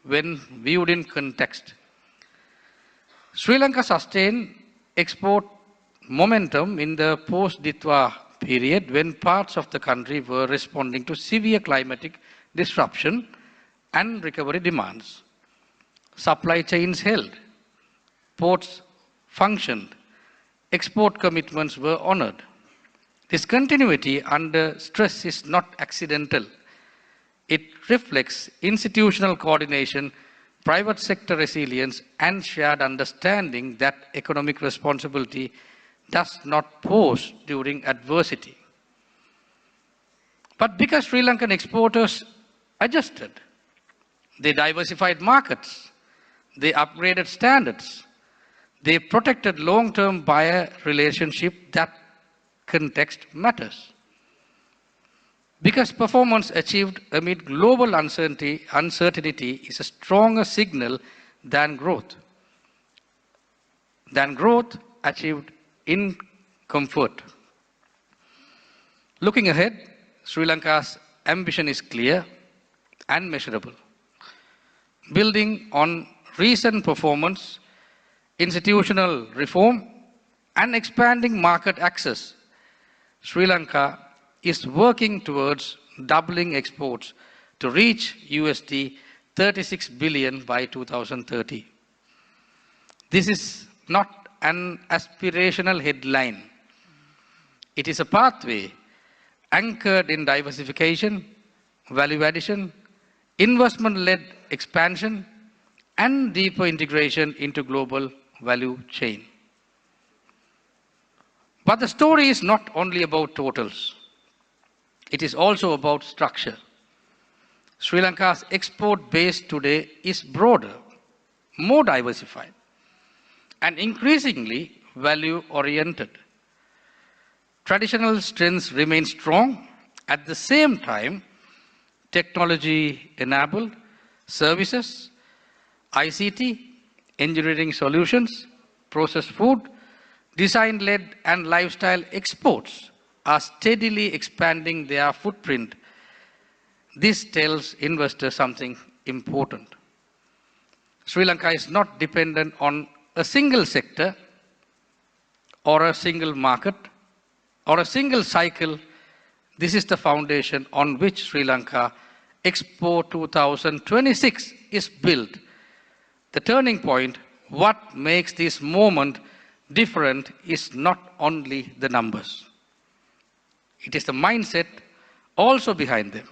when viewed in context. Sri Lanka sustained export momentum in the post-Ditwa period when parts of the country were responding to severe climatic disruption and recovery demands. Supply chains held, ports functioned, export commitments were honored. This continuity under stress is not accidental. It reflects institutional coordination, private sector resilience, and shared understanding that economic responsibility does not pause during adversity. But because Sri Lankan exporters adjusted, they diversified markets, they upgraded standards, they protected long-term buyer relationship, that context matters. Because performance achieved amid global uncertainty is a stronger signal than growth. Growth achieved in comfort. Looking ahead, Sri Lanka's ambition is clear and measurable. Building on recent performance, institutional reform, and expanding market access, Sri Lanka is working towards doubling exports to reach USD 36 billion by 2030. This is not an aspirational headline. It is a pathway anchored in diversification, value addition, investment-led expansion, and deeper integration into global value chain. But the story is not only about totals. It is also about structure. Sri Lanka's export base today is broader, more diversified, and increasingly value-oriented. Traditional strengths remain strong. At the same time, technology-enabled services, ICT, engineering solutions, processed food, design-led and lifestyle exports are steadily expanding their footprint. This tells investors something important. Sri Lanka is not dependent on a single sector or a single market or a single cycle. This is the foundation on which Sri Lanka Expo 2026 is built. The turning point, what makes this moment different, is not only the numbers. It is the mindset also behind them.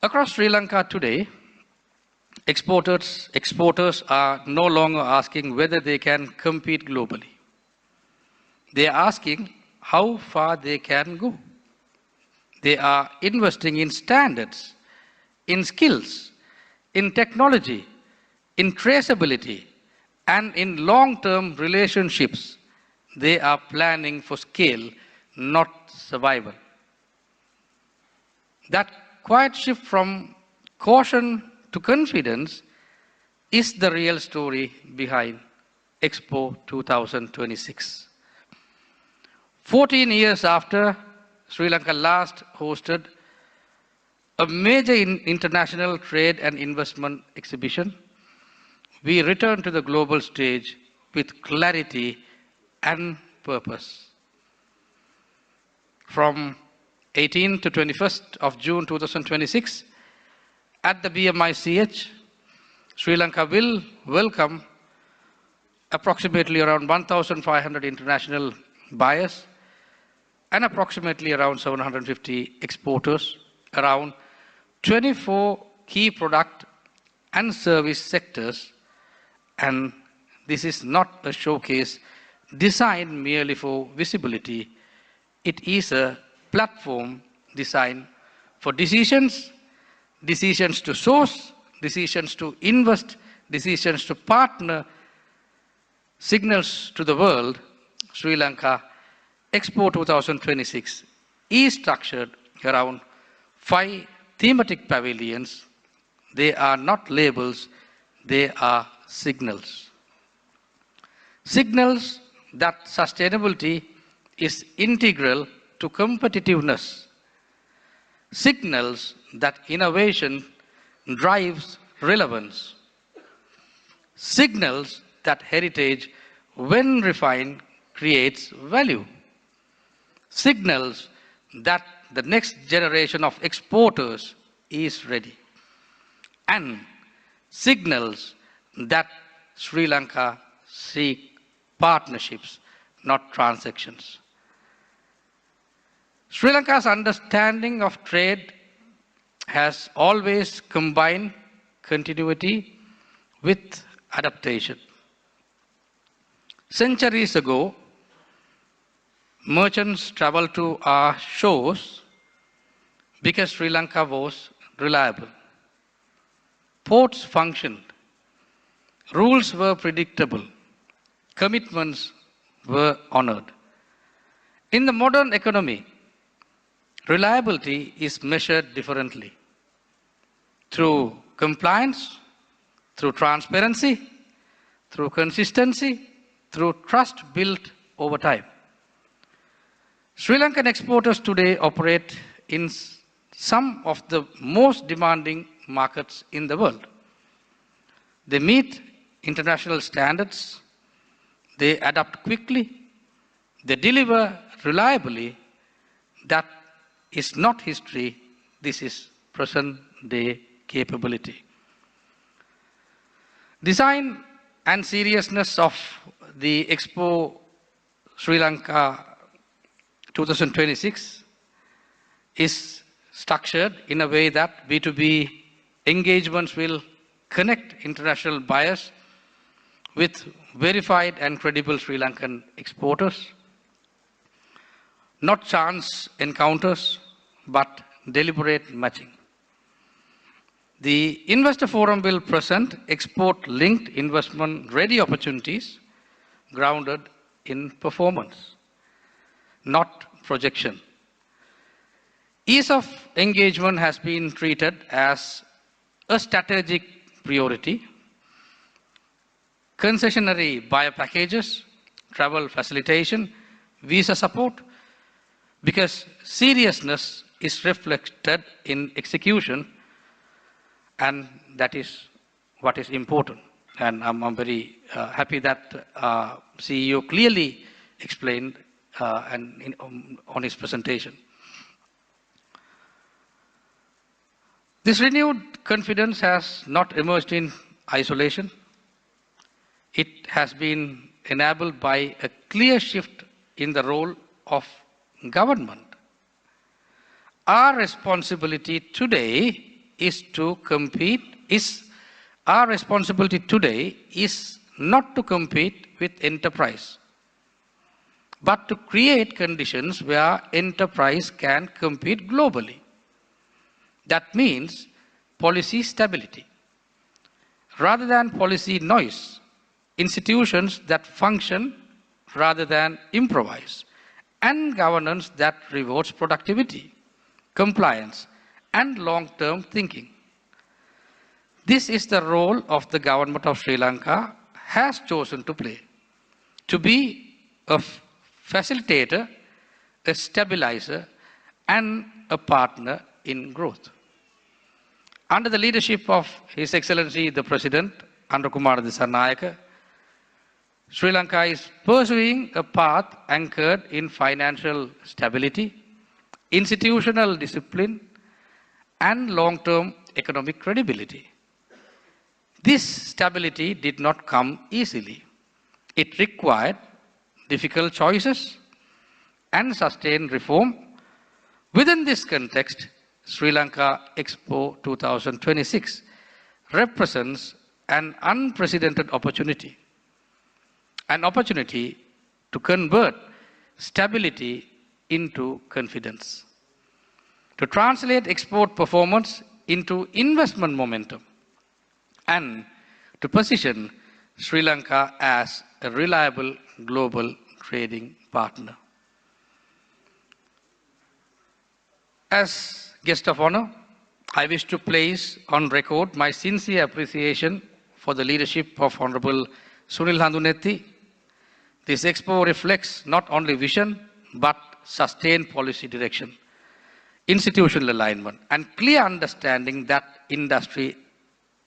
Across Sri Lanka today, exporters are no longer asking whether they can compete globally. They are asking how far they can go. They are investing in standards, in skills, in technology, in traceability, and in long-term relationships. They are planning for scale, not survival. That quiet shift from caution to confidence is the real story behind Expo 2026. 14 years after Sri Lanka last hosted a major international trade and investment exhibition, we return to the global stage with clarity and purpose. From 18th to 21st of June 2026, at the BMICH, Sri Lanka will welcome approximately around 1,500 international buyers and approximately around 750 exporters, around 24 key product and service sectors. And this is not a showcase designed merely for visibility. It is a platform designed for decisions to source, decisions to invest, decisions to partner, signals to the world. Sri Lanka Expo 2026 is structured around 5 thematic pavilions. They are not labels, they are signals. Signals that sustainability is integral to competitiveness. Signals that innovation drives relevance. Signals that heritage, when refined, creates value. Signals that the next generation of exporters is ready. And signals that Sri Lanka seek partnerships, not transactions. Sri Lanka's understanding of trade has always combined continuity with adaptation. Centuries ago, merchants traveled to our shores because Sri Lanka was reliable. Ports functioned. Rules were predictable. Commitments were honored. In the modern economy, reliability is measured differently. Through compliance, through transparency, through consistency, through trust built over time. Sri Lankan exporters today operate in some of the most demanding markets in the world. They meet international standards, they adapt quickly, they deliver reliably. That is not history, this is present day capability. Design and seriousness of the Expo Sri Lanka 2026 is structured in a way that B2B engagements will connect international buyers with verified and credible Sri Lankan exporters. Not chance encounters, but deliberate matching. The Investor Forum will present export-linked investment-ready opportunities grounded in performance, not projection. Ease of engagement has been treated as a strategic priority. Concessionary buyer packages, travel facilitation, visa support, because seriousness is reflected in execution, and that is what is important. And I'm very happy that CEO clearly explained on his presentation. This renewed confidence has not emerged in isolation. It has been enabled by a clear shift in the role of government. Our responsibility today is not to compete with enterprise, but to create conditions where enterprise can compete globally. That means policy stability. Rather than policy noise, institutions that function rather than improvise, and governance that rewards productivity, compliance, and long-term thinking. This is the role of the government of Sri Lanka has chosen to play, to be a facilitator, a stabilizer, and a partner in growth. Under the leadership of His Excellency the President, Andrakumara Dissanayaka, Sri Lanka is pursuing a path anchored in financial stability, institutional discipline, and long-term economic credibility. This stability did not come easily. It required difficult choices and sustained reform. Within this context, Sri Lanka Expo 2026 represents an unprecedented opportunity. An opportunity to convert stability into confidence, to translate export performance into investment momentum, and to position Sri Lanka as a reliable global trading partner. As guest of honor, I wish to place on record my sincere appreciation for the leadership of Honorable Sunil Handunethi. This expo reflects not only vision, but sustained policy direction, institutional alignment, and clear understanding that industry,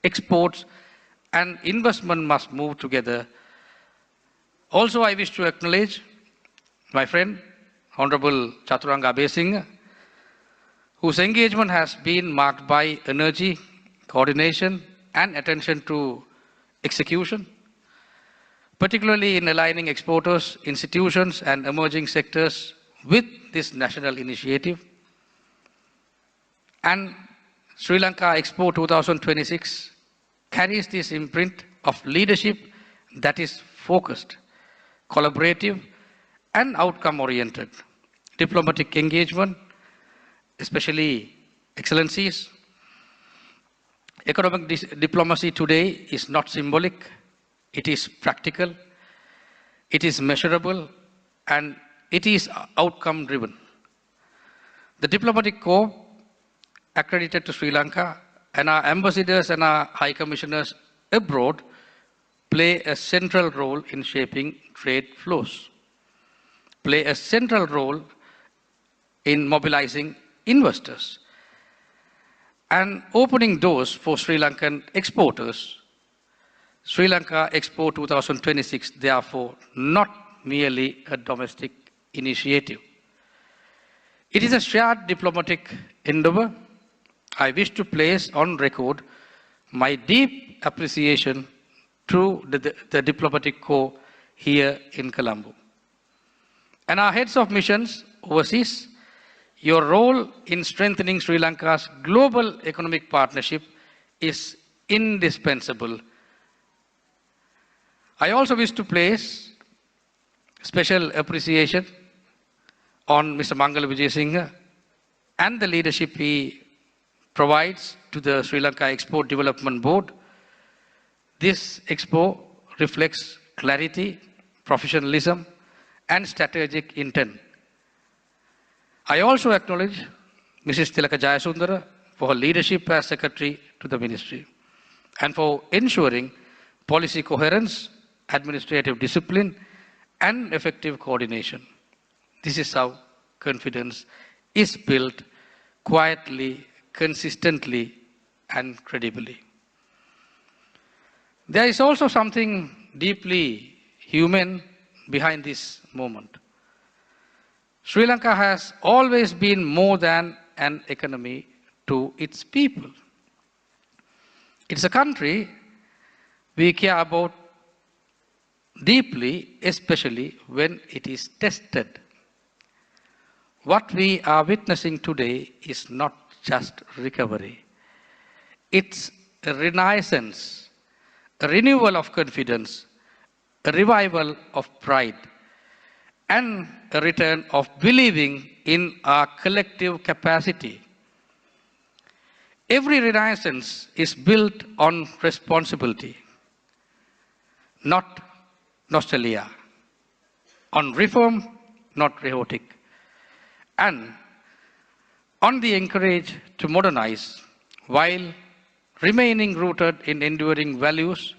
exports, and investment must move together. Also, I wish to acknowledge my friend, Honorable Chaturanga Abesinghe, whose engagement has been marked by energy, coordination, and attention to execution, particularly in aligning exporters, institutions, and emerging sectors with this national initiative. And Sri Lanka Expo 2026 carries this imprint of leadership that is focused, collaborative, and outcome-oriented. Diplomatic engagement, especially excellencies. Economic diplomacy today is not symbolic. It is practical, it is measurable, and it is outcome-driven. The diplomatic corps accredited to Sri Lanka and our ambassadors and our high commissioners abroad play a central role in shaping trade flows, play a central role in mobilizing investors, and opening doors for Sri Lankan exporters. Sri Lanka Expo 2026, therefore, not merely a domestic initiative. It is a shared diplomatic endeavor. I wish to place on record my deep appreciation through the diplomatic corps here in Colombo. And our heads of missions overseas, your role in strengthening Sri Lanka's global economic partnership is indispensable. I also wish to place special appreciation on Mr. Mangala Vijayasinghe and the leadership he provides to the Sri Lanka Expo Development Board. This expo reflects clarity, professionalism, and strategic intent. I also acknowledge Mrs. Tilaka Jayasundara for her leadership as Secretary to the Ministry and for ensuring policy coherence, administrative discipline, and effective coordination. This is how confidence is built quietly, consistently, and credibly. There is also something deeply human behind this moment. Sri Lanka has always been more than an economy to its people. It's a country we care about deeply, especially when it is tested. What we are witnessing today is not just recovery. It's a renaissance, a renewal of confidence, a revival of pride, and a return of believing in our collective capacity. Every renaissance is built on responsibility, not nostalgia, on reform, not rhetoric, and on the courage to modernize while remaining rooted in enduring values.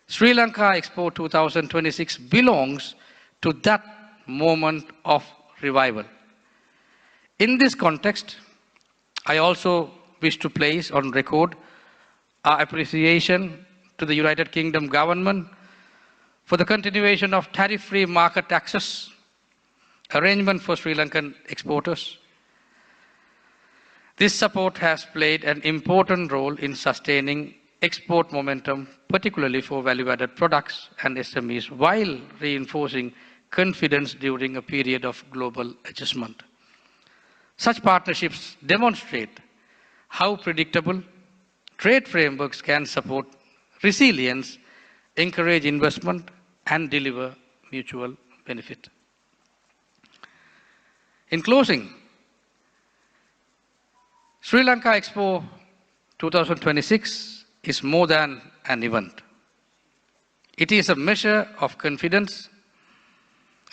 Sri Lanka Expo 2026 belongs to that moment of revival. In this context, I also wish to place on record our appreciation to the United Kingdom government for the continuation of tariff-free market access arrangement for Sri Lankan exporters. This support has played an important role in sustaining export momentum, particularly for value-added products and SMEs, while reinforcing confidence during a period of global adjustment. Such partnerships demonstrate how predictable trade frameworks can support resilience, encourage investment, and deliver mutual benefit. In closing, Sri Lanka Expo 2026 is more than an event. It is a measure of confidence,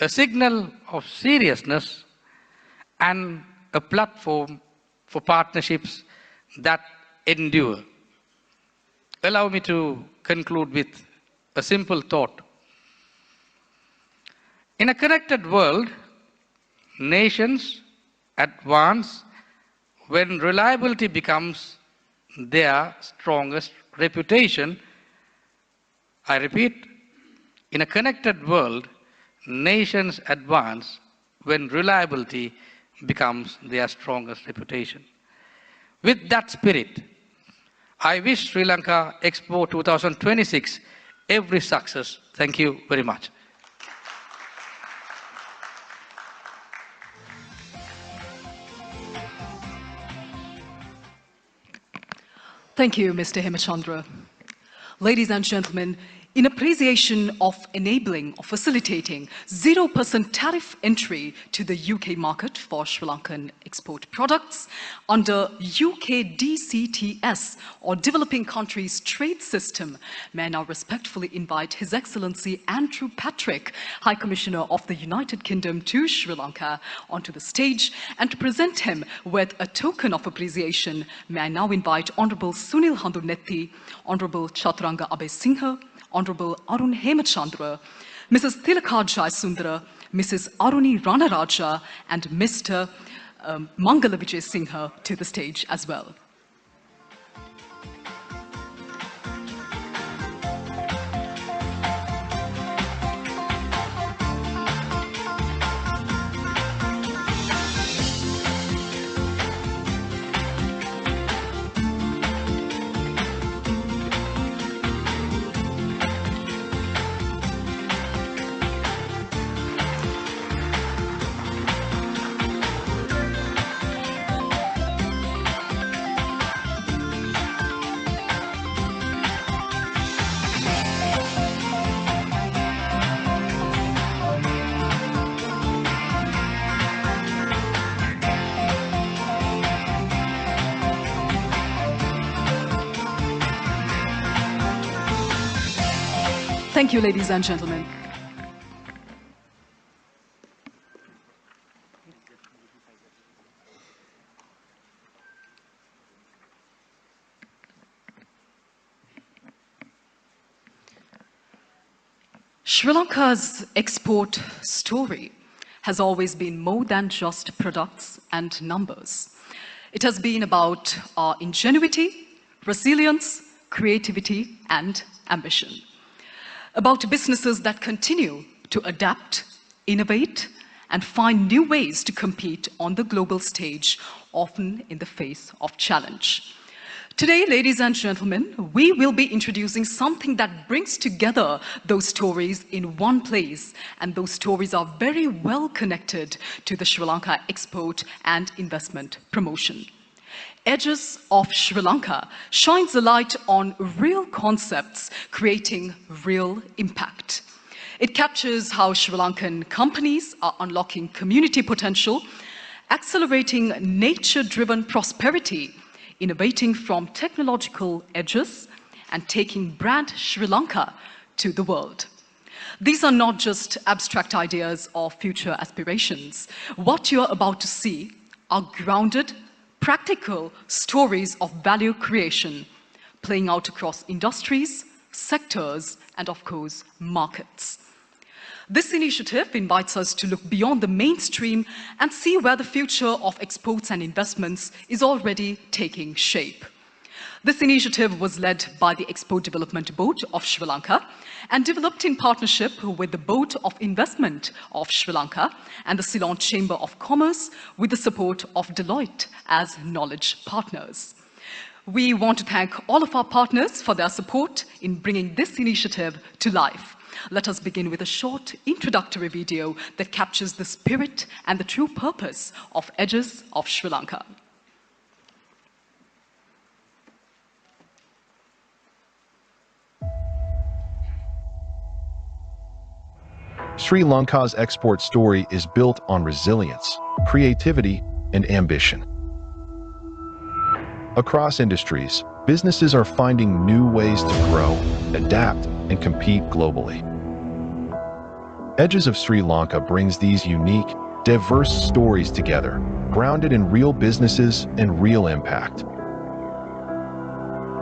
a signal of seriousness, and a platform for partnerships that endure. Allow me to conclude with a simple thought. In a connected world, nations advance when reliability becomes their strongest reputation. I repeat, in a connected world, nations advance when reliability becomes their strongest reputation. With that spirit, I wish Sri Lanka Expo 2026 every success. Thank you very much. Thank you, Mr. Hemachandra. Ladies and gentlemen, in appreciation of enabling or facilitating 0% tariff entry to the UK market for Sri Lankan export products under UK DCTS or Developing Countries Trade System, may I now respectfully invite His Excellency Andrew Patrick, High Commissioner of the United Kingdom to Sri Lanka, onto the stage, and to present him with a token of appreciation. May I now invite Honorable Sunil Handurnetti, Honorable Chaturanga Abesinghe, Honorable Arun Hemachandra, Mrs. Tilaka Jayasundara, Mrs. Aruni Ranaraja, and Mr. Mangala Vijayasinghe to the stage as well. Thank you, ladies and gentlemen. Sri Lanka's export story has always been more than just products and numbers. It has been about our ingenuity, resilience, creativity, and ambition. About businesses that continue to adapt, innovate, and find new ways to compete on the global stage, often in the face of challenge. Today, ladies and gentlemen, we will be introducing something that brings together those stories in one place, and those stories are very well connected to the Sri Lanka export and investment promotion. Edges of Sri Lanka shines a light on real concepts, creating real impact. It captures how Sri Lankan companies are unlocking community potential, accelerating nature-driven prosperity, innovating from technological edges, and taking brand Sri Lanka to the world. These are not just abstract ideas or future aspirations. What you're about to see are grounded, practical stories of value creation, playing out across industries, sectors, and of course, markets. This initiative invites us to look beyond the mainstream and see where the future of exports and investments is already taking shape. This initiative was led by the Export Development Board of Sri Lanka and developed in partnership with the Board of Investment of Sri Lanka and the Ceylon Chamber of Commerce, with the support of Deloitte as knowledge partners. We want to thank all of our partners for their support in bringing this initiative to life. Let us begin with a short introductory video that captures the spirit and the true purpose of Edges of Sri Lanka. Sri Lanka's export story is built on resilience, creativity, and ambition. Across industries, businesses are finding new ways to grow, adapt, and compete globally. Edges of Sri Lanka brings these unique, diverse stories together, grounded in real businesses and real impact.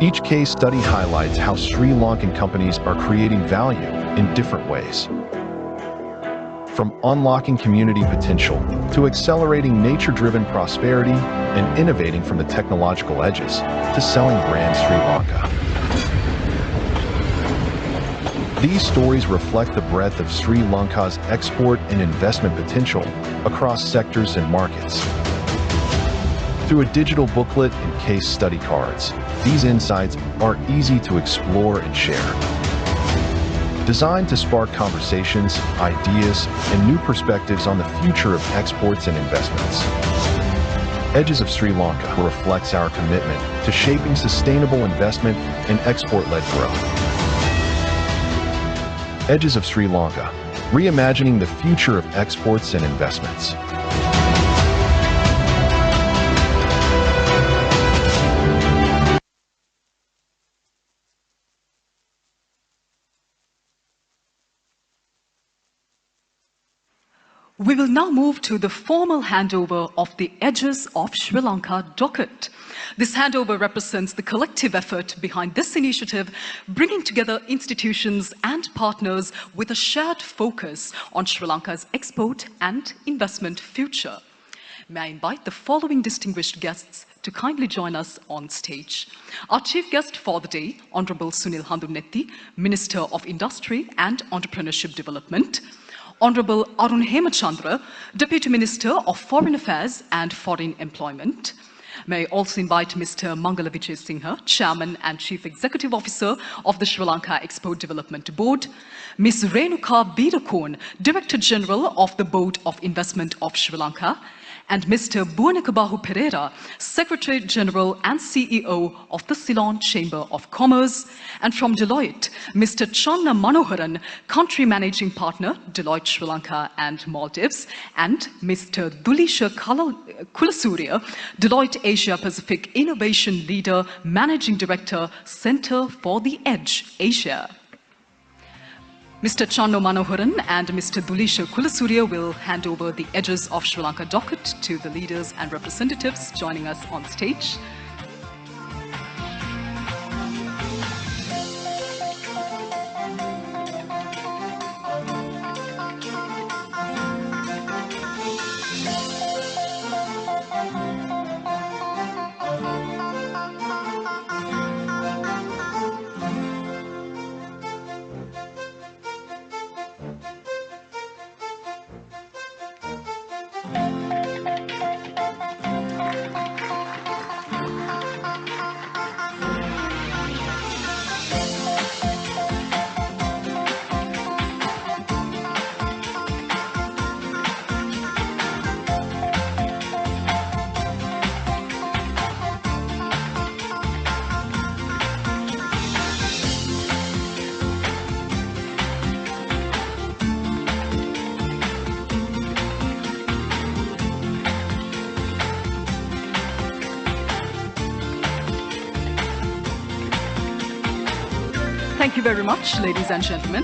Each case study highlights how Sri Lankan companies are creating value in different ways. From unlocking community potential to accelerating nature-driven prosperity and innovating from the technological edges to selling brand Sri Lanka. These stories reflect the breadth of Sri Lanka's export and investment potential across sectors and markets. Through a digital booklet and case study cards, these insights are easy to explore and share. Designed to spark conversations, ideas, and new perspectives on the future of exports and investments. Edges of Sri Lanka reflects our commitment to shaping sustainable investment and export-led growth. Edges of Sri Lanka, reimagining the future of exports and investments. We will now move to the formal handover of the Edges of Sri Lanka docket. This handover represents the collective effort behind this initiative, bringing together institutions and partners with a shared focus on Sri Lanka's export and investment future. May I invite the following distinguished guests to kindly join us on stage. Our chief guest for the day, Honorable Sunil Handunetti, Minister of Industry and Entrepreneurship Development. Honorable Arun Hemachandra, Deputy Minister of Foreign Affairs and Foreign Employment. May I also invite Mr. Mangala Vijay Singha, Chairman and Chief Executive Officer of the Sri Lanka Expo Development Board. Ms. Renuka Bidakon, Director General of the Board of Investment of Sri Lanka. And Mr. Buanekabahu Pereira, Secretary General and CEO of the Ceylon Chamber of Commerce, and from Deloitte, Mr. Channa Manoharan, Country Managing Partner, Deloitte Sri Lanka and Maldives, and Mr. Dulisha Kulasurya, Deloitte Asia Pacific Innovation Leader, Managing Director, Center for the Edge, Asia. Mr. Channo Manoharan and Mr. Dulisha Kulasurya will hand over the Edges of Sri Lanka docket to the leaders and representatives joining us on stage. Thank you very much, ladies and gentlemen.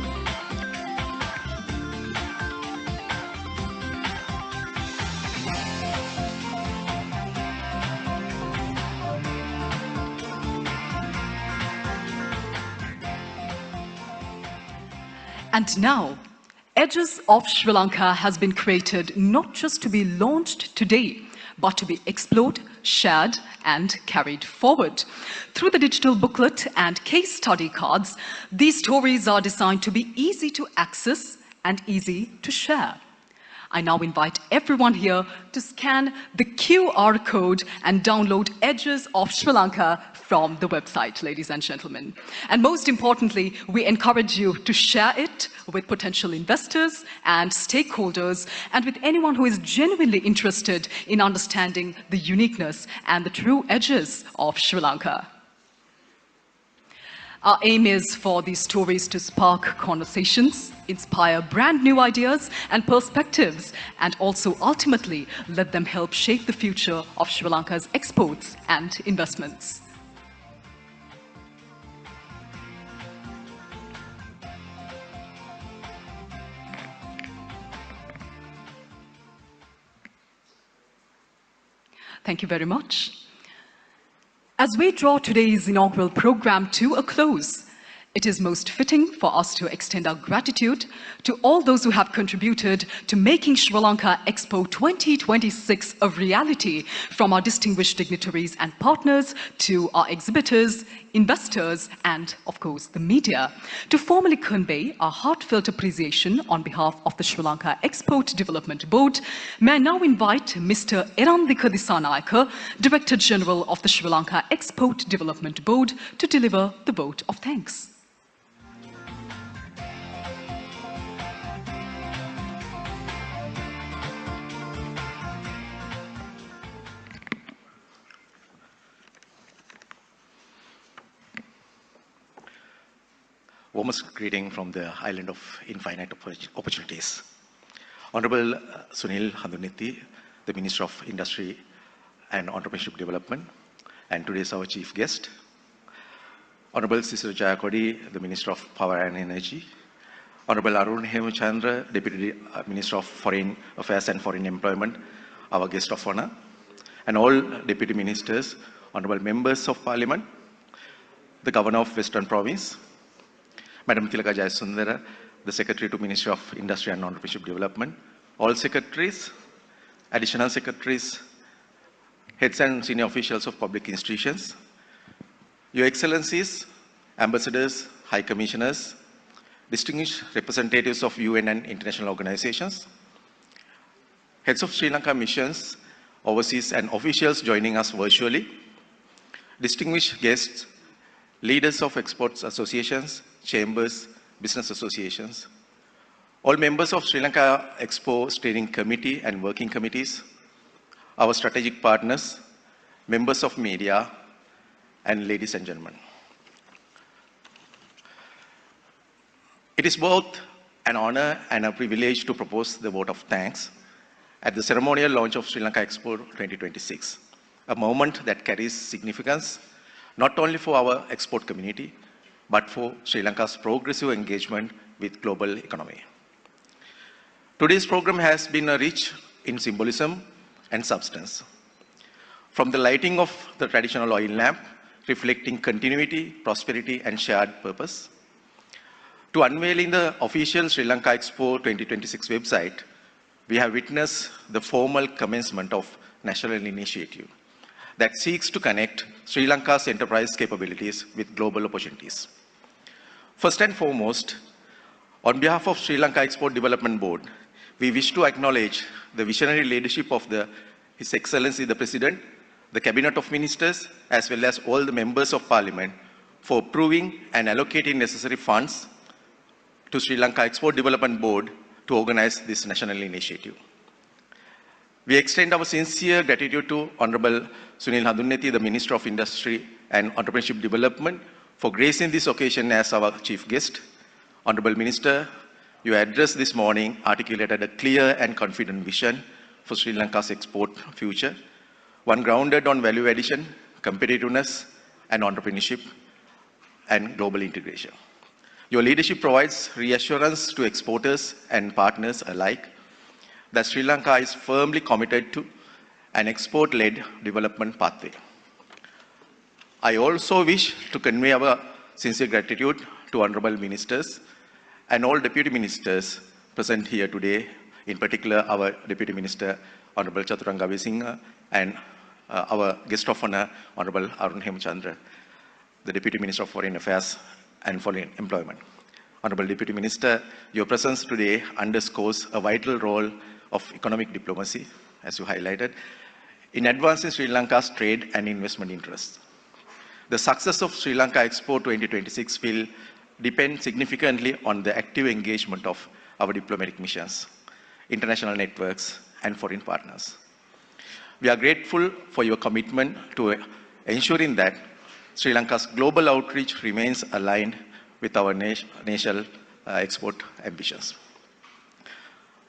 And now, Edges of Sri Lanka has been created not just to be launched today, but to be explored, shared, and carried forward. Through the digital booklet and case study cards, these stories are designed to be easy to access and easy to share. I now invite everyone here to scan the QR code and download Edges of Sri Lanka from the website, ladies and gentlemen. And most importantly, we encourage you to share it with potential investors and stakeholders and with anyone who is genuinely interested in understanding the uniqueness and the true edges of Sri Lanka. Our aim is for these stories to spark conversations, inspire brand new ideas and perspectives, and also ultimately let them help shape the future of Sri Lanka's exports and investments. Thank you very much. As we draw today's inaugural program to a close, it is most fitting for us to extend our gratitude to all those who have contributed to making Sri Lanka Expo 2026 a reality, from our distinguished dignitaries and partners to our exhibitors, investors, and of course the media. To formally convey our heartfelt appreciation on behalf of the Sri Lanka Export Development Board, may I now invite Mr. Erandika Disanayaka, Director General of the Sri Lanka Export Development Board, to deliver the vote of thanks. Warmest greeting from the island of infinite opportunities. Honorable Sunil Handuniti, the Minister of Industry and Entrepreneurship Development, and today's our chief guest. Honorable Sister Jayakodi, the Minister of Power and Energy. Honorable Arun Hemachandra, Deputy Minister of Foreign Affairs and Foreign Employment, our guest of honor. And all Deputy Ministers, Honorable Members of Parliament, the Governor of Western Province, Madam Tilaka Jayasundara, the Secretary to Ministry of Industry and Entrepreneurship Development, all secretaries, additional secretaries, heads and senior officials of public institutions, Your Excellencies, ambassadors, high commissioners, distinguished representatives of UN and international organizations, heads of Sri Lanka missions, overseas, and officials joining us virtually, distinguished guests, leaders of exports associations, chambers, business associations, all members of Sri Lanka Expo Steering Committee and working committees, our strategic partners, members of media, and ladies and gentlemen. It is both an honor and a privilege to propose the vote of thanks at the ceremonial launch of Sri Lanka Expo 2026, a moment that carries significance not only for our export community, but for Sri Lanka's progressive engagement with global economy. Today's program has been rich in symbolism and substance. From the lighting of the traditional oil lamp, reflecting continuity, prosperity, and shared purpose, to unveiling the official Sri Lanka Expo 2026 website, we have witnessed the formal commencement of national initiative that seeks to connect Sri Lanka's enterprise capabilities with global opportunities. First and foremost, on behalf of Sri Lanka Export Development Board, we wish to acknowledge the visionary leadership of His Excellency the President, the Cabinet of Ministers, as well as all the members of Parliament for approving and allocating necessary funds to Sri Lanka Export Development Board to organize this national initiative. We extend our sincere gratitude to Honorable Sunil Handunnethi, the Minister of Industry and Entrepreneurship Development, for gracing this occasion as our chief guest. Honorable Minister, your address this morning articulated a clear and confident vision for Sri Lanka's export future, one grounded on value addition, competitiveness, and entrepreneurship, and global integration. Your leadership provides reassurance to exporters and partners alike that Sri Lanka is firmly committed to an export-led development pathway. I also wish to convey our sincere gratitude to honorable ministers and all deputy ministers present here today, in particular our Deputy Minister, Honorable Chaturanga Abeyasinghe, and our guest of honor, Honorable Arun Hemchandra, the Deputy Minister of Foreign Affairs and Foreign Employment. Honorable Deputy Minister, your presence today underscores a vital role of economic diplomacy, as you highlighted, in advancing Sri Lanka's trade and investment interests. The success of Sri Lanka Expo 2026 will depend significantly on the active engagement of our diplomatic missions, international networks, and foreign partners. We are grateful for your commitment to ensuring that Sri Lanka's global outreach remains aligned with our national export ambitions.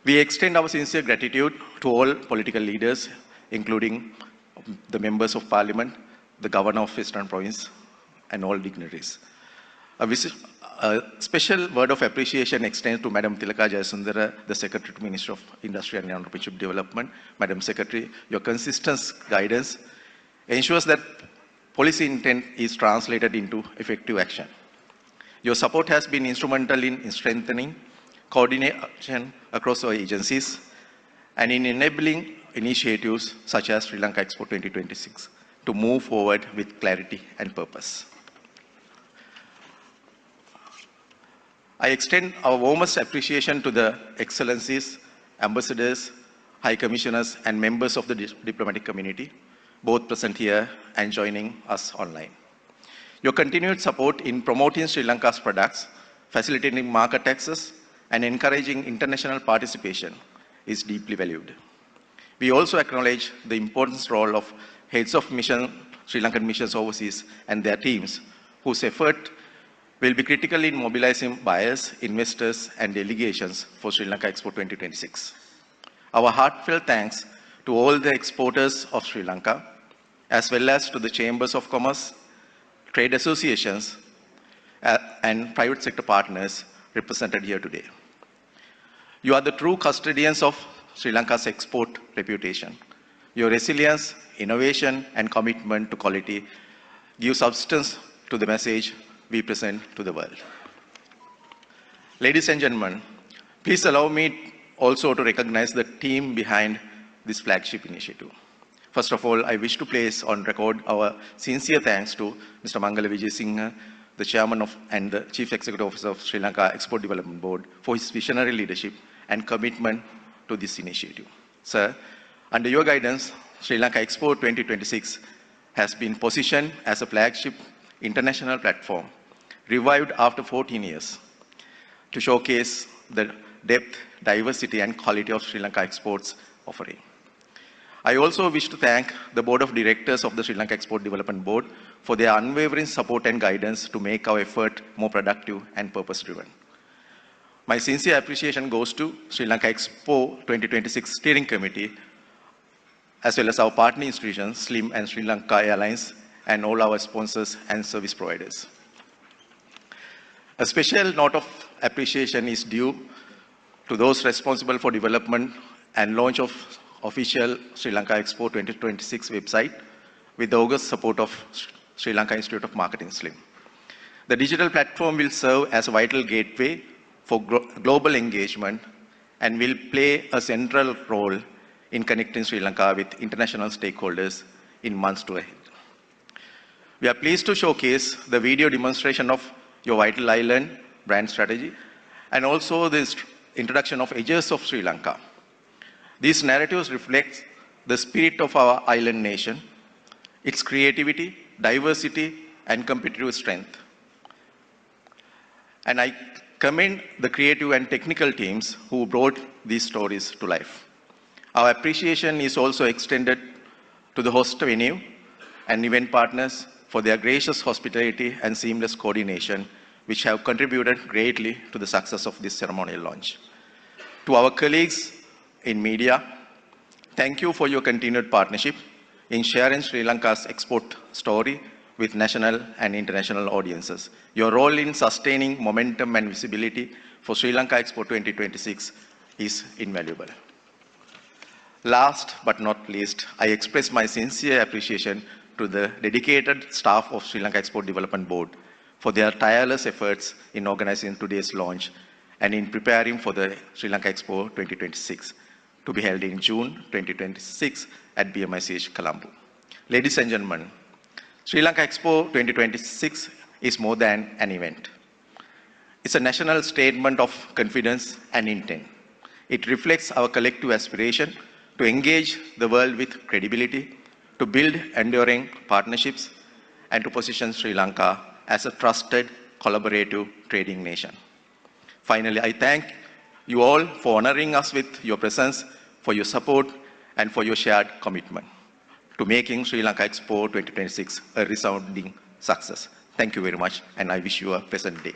We extend our sincere gratitude to all political leaders, including the members of Parliament, the Governor of Western Province, and all dignitaries. A special word of appreciation extends to Madam Tilaka Jayasundara, the Secretary to Ministry of Industry and Entrepreneurship Development. Madam Secretary, your consistent guidance ensures that policy intent is translated into effective action. Your support has been instrumental in strengthening coordination across our agencies and in enabling initiatives such as Sri Lanka Expo 2026 to move forward with clarity and purpose. I extend our warmest appreciation to the excellencies, ambassadors, high commissioners, and members of the diplomatic community, both present here and joining us online. Your continued support in promoting Sri Lanka's products, facilitating market access, and encouraging international participation is deeply valued. We also acknowledge the important role of heads of mission, Sri Lankan missions overseas, and their teams, whose effort will be critical in mobilizing buyers, investors, and delegations for Sri Lanka Expo 2026. Our heartfelt thanks to all the exporters of Sri Lanka, as well as to the chambers of commerce, trade associations, and private sector partners represented here today. You are the true custodians of Sri Lanka's export reputation. Your resilience, innovation, and commitment to quality give substance to the message we present to the world. Ladies and gentlemen, please allow me also to recognize the team behind this flagship initiative. First of all, I wish to place on record our sincere thanks to Mr. Mangala Vijayasinghe, the Chairman and the Chief Executive Officer of Sri Lanka Export Development Board, for his visionary leadership and commitment to this initiative. Sir, under your guidance, Sri Lanka Expo 2026 has been positioned as a flagship international platform, revived after 14 years, to showcase the depth, diversity, and quality of Sri Lanka exports offering. I also wish to thank the Board of Directors of the Sri Lanka Export Development Board for their unwavering support and guidance to make our effort more productive and purpose-driven. My sincere appreciation goes to Sri Lanka Expo 2026 Steering Committee, as well as our partner institutions, SLIM and Sri Lanka Airlines, and all our sponsors and service providers. A special note of appreciation is due to those responsible for development and launch of official Sri Lanka Expo 2026 website with the august support of Sri Lanka Institute of Marketing SLIM. The digital platform will serve as a vital gateway for global engagement and will play a central role in connecting Sri Lanka with international stakeholders in months to ahead. We are pleased to showcase the video demonstration of your Vital Island brand strategy and also the introduction of Edges of Sri Lanka. These narratives reflect the spirit of our island nation, its creativity, diversity, and competitive strength. And I commend the creative and technical teams who brought these stories to life. Our appreciation is also extended to the host venue and event partners for their gracious hospitality and seamless coordination, which have contributed greatly to the success of this ceremonial launch. To our colleagues in media, thank you for your continued partnership in sharing Sri Lanka's export story with national and international audiences. Your role in sustaining momentum and visibility for Sri Lanka Expo 2026 is invaluable. Last but not least, I express my sincere appreciation to the dedicated staff of Sri Lanka Expo Development Board for their tireless efforts in organizing today's launch and in preparing for the Sri Lanka Expo 2026 to be held in June 2026 at BMICH Colombo. Ladies and gentlemen, Sri Lanka Expo 2026 is more than an event. It's a national statement of confidence and intent. It reflects our collective aspiration to engage the world with credibility, to build enduring partnerships, and to position Sri Lanka as a trusted, collaborative trading nation. Finally, I thank you all for honoring us with your presence, for your support, and for your shared commitment to making Sri Lanka Expo 2026 a resounding success. Thank you very much, and I wish you a pleasant day.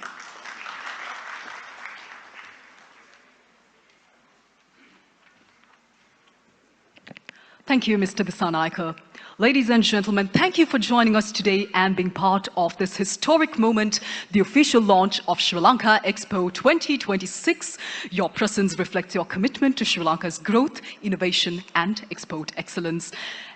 Thank you, Mr. Dissanayake. Ladies and gentlemen, thank you for joining us today and being part of this historic moment, the official launch of Sri Lanka Expo 2026. Your presence reflects your commitment to Sri Lanka's growth, innovation, and export excellence.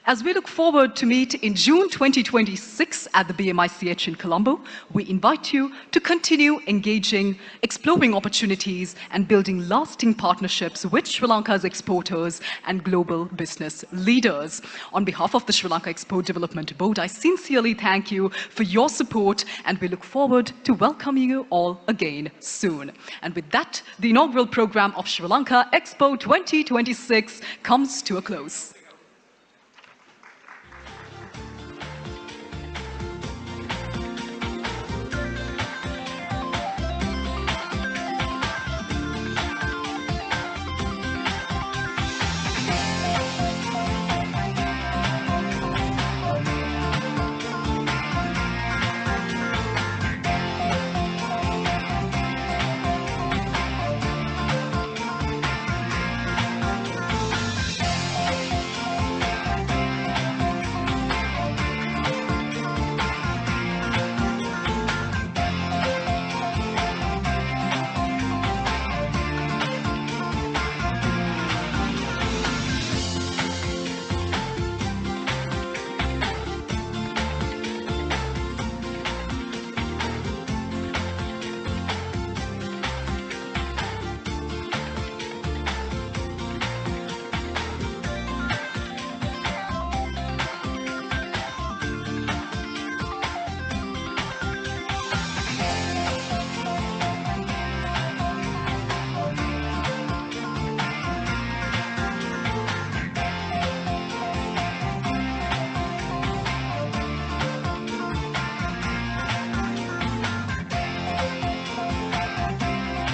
As we look forward to meet in June 2026 at the BMICH in Colombo, we invite you to continue engaging, exploring opportunities, and building lasting partnerships with Sri Lanka's exporters and global business leaders. On behalf of the Sri Lanka Expo Development Board, I sincerely thank you for your support, and we look forward to welcoming you all again soon. And with that, the inaugural program of Sri Lanka Expo 2026 comes to a close.